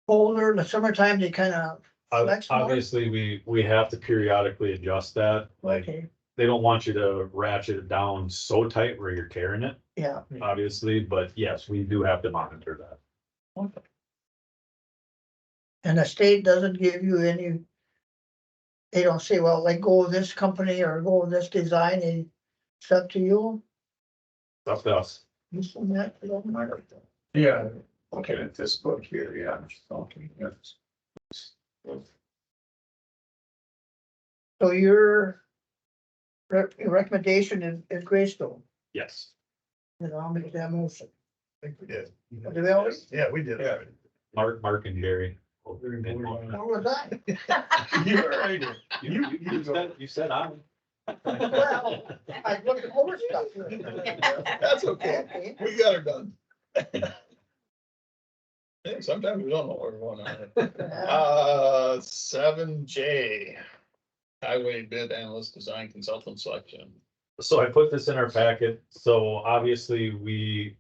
colder, the summertime they kind of flex more. obviously we have to periodically adjust that. Like, Okay, they don't want you to ratchet it down so tight where you're tearing it, yeah. obviously, but yes, we do have to monitor that. And the state doesn't give you any, they don't say, well, like go with this company or go with this design, and it's up to you. Up to us. You send that to them, Mark? Yeah, looking at this book here, yeah. Okay, yes. So your recommendation is Greystone, Yes. I'll make that motion. I think we did. Did we always? Yeah, we did. Yeah. Mark and Gary. What was that? You're right. You said I'm. Well, I looked over stuff. That's okay. Okay. We got her done. Hey, sometimes we don't know where we're going. 7J. Highway bid analyst design consultant selection. So I put this in our packet, so obviously we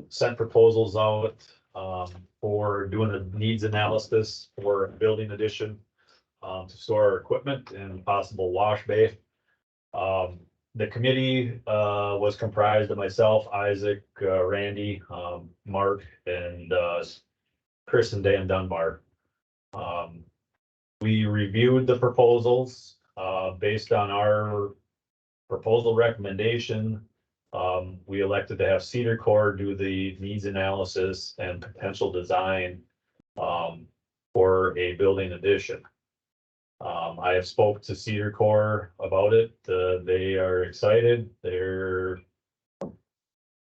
sent proposals out for doing a needs analysis for a building addition to store our equipment and possible wash bay. The committee was comprised of myself, Isaac, Randy, Mark, and Chris and Dan Dunbar. We reviewed the proposals based on our proposal recommendation. We elected to have Cedar Core do the needs analysis and potential design for a building addition. I have spoke to Cedar Core about it. They are excited. They're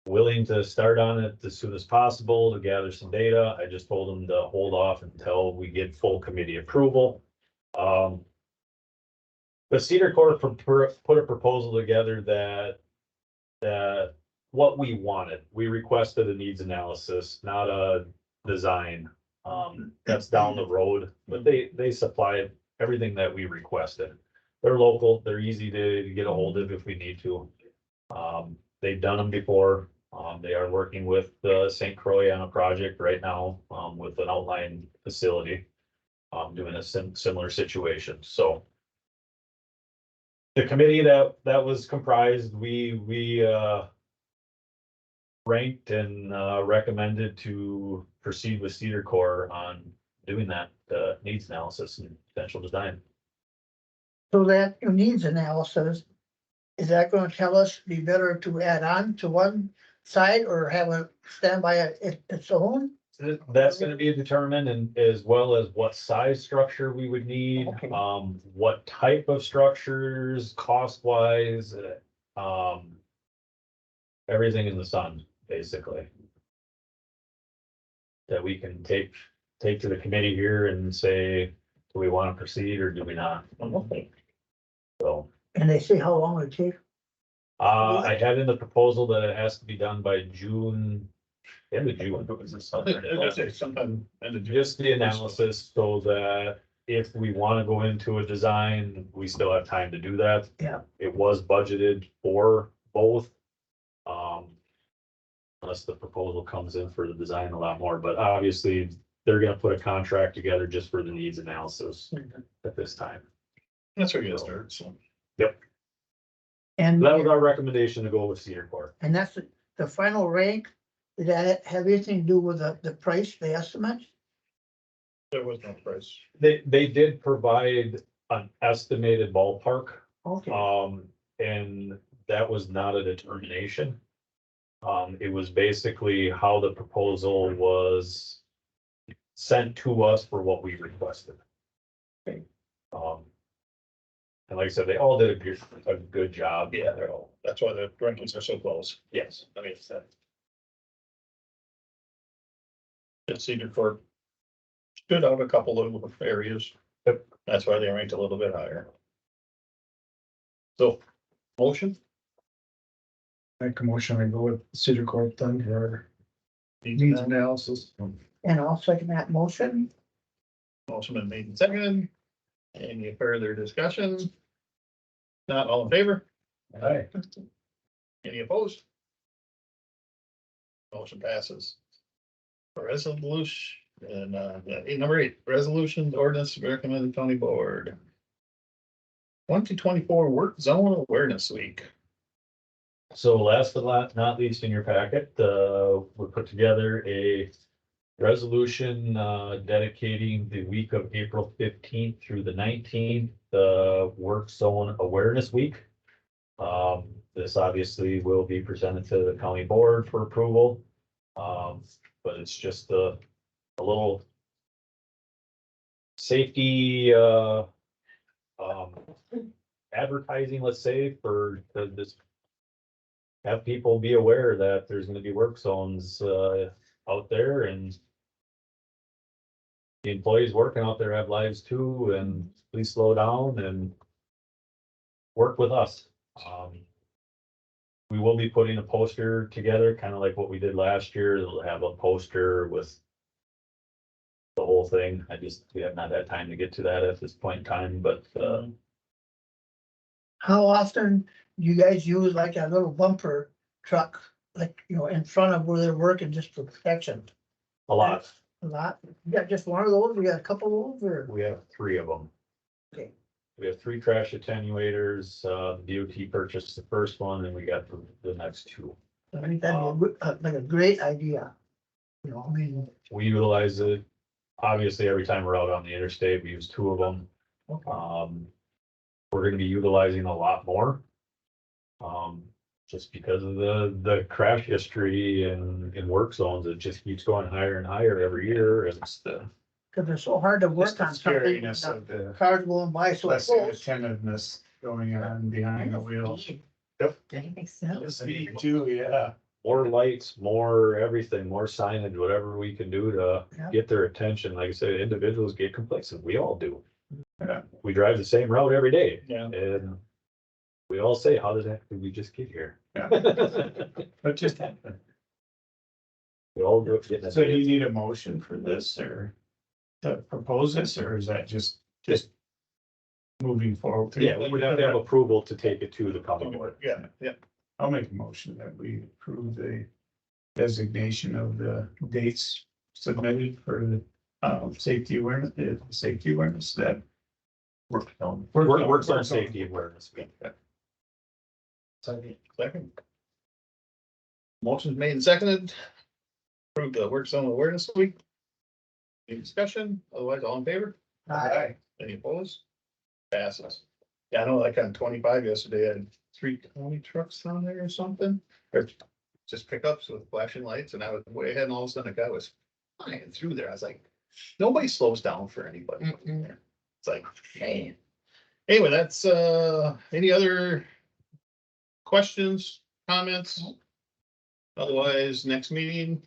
willing to start on it as soon as possible to gather some data. I just told them to hold off until we get full committee approval. But Cedar Core put a proposal together that what we wanted. We requested a needs analysis, not a design. That's down the road, but they supplied everything that we requested. They're local, they're easy to get a hold of if we need to. They've done them before. They are working with St. Croix on a project right now with an outlying facility, doing a similar situation. So the committee that was comprised, we ranked and recommended to proceed with Cedar Core on doing that needs analysis and potential design. So that your needs analysis, is that gonna tell us be better to add on to one side or have it stand by its own? That's gonna be determined, and as well as what size structure we would need, Okay. what type of structures, cost wise, everything in the sun, basically. That we can take to the committee here and say, do we want to proceed or do we not? Okay. So, And they say how long it take? I had in the proposal that it has to be done by June, end of June. Sometime end of June. Just the analysis so that if we want to go into a design, we still have time to do that. Yeah. It was budgeted for both. Unless the proposal comes in for the design a lot more, but obviously they're gonna put a contract together just for the needs analysis at this time. That's where you gotta start, so. And, That was our recommendation to go with Cedar Court. and that's the final rank, did that have anything to do with the price, the estimate? There was no price. They did provide an estimated ballpark. Okay, And that was not a determination. It was basically how the proposal was sent to us for what we requested. Okay. And like I said, they all did a good job. Yeah, they're all, that's why the rankings are so close. Yes. I mean, it's that. Cedar Court stood out a couple of areas. Yep. That's why they ranked a little bit higher. So, motion, Make a motion, I go with Cedar Court then for our needs needs an- analysis. and I'll second that motion. motion been made and seconded. Any further discussion? Not all in favor? Aye. Any opposed? Motion passes. Resolution, and, number 8, resolution ordinance recommended county board. 2024 work zone awareness week. So last but not least in your packet, we put together a resolution, dedicating the week of April 15th through the 19th, the work zone awareness week. This obviously will be presented to the county board for approval. But it's just a little safety, advertising, let's say, for this. Have people be aware that there's gonna be work zones, out there and the employees working out there have lives too, and please slow down and work with us. We will be putting a poster together, kind of like what we did last year. It'll have a poster with the whole thing. We have not had time to get to that at this point in time, but, How often do you guys use like a little bumper truck, like, in front of where they're working just for protection? a lot. A lot? You got just one of those, you got a couple of those, or? We have 3 of them. Okay. We have 3 trash attenuators. The DOT purchased the first one and we got the next 2. I think that'd be a good- like a great idea. I mean, We utilize it, obviously, every time we're out on the interstate, we use 2 of them. okay. We're gonna be utilizing a lot more. Just because of the crash history and work zones, it just keeps going higher and higher every year. It's the, Cause they're so hard to Just work the on something. scariness of the Cars going by so less close. attentiveness going on behind the wheel. That makes sense. Speed too, yeah. more lights, more everything, more signage, whatever we can do to Yeah. get their attention. Like I said, individuals get complacent. We all do. Yeah. We drive the same route every day Yeah. and we all say, how did we just get here? Yeah. But just happen. We all do it. getting So do it. you need a motion for this or to propose this, or is that just moving forward? Yeah, we would have to have approval to take it to the county board. Yeah, yeah. I'll make a motion that we approve the designation of the dates submitted for the safety awareness, that. Works on safety awareness week. Second. Motion's made and seconded. Approve the work zone awareness week. Any discussion? Otherwise, all in favor? Aye. Any opposed? Passes. Yeah, I know like on 25 yesterday, I had 3 county trucks down there or something, or just pickups with flashing lights, and I was way ahead, and all of a sudden a guy was flying through there. I was like, nobody slows down for anybody. Mm-mm. It's like, Right. anyway, that's, any other questions, comments? Otherwise, next meeting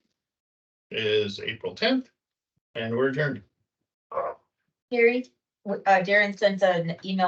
is April 10th, and we're adjourned. Gary, Darren sent an email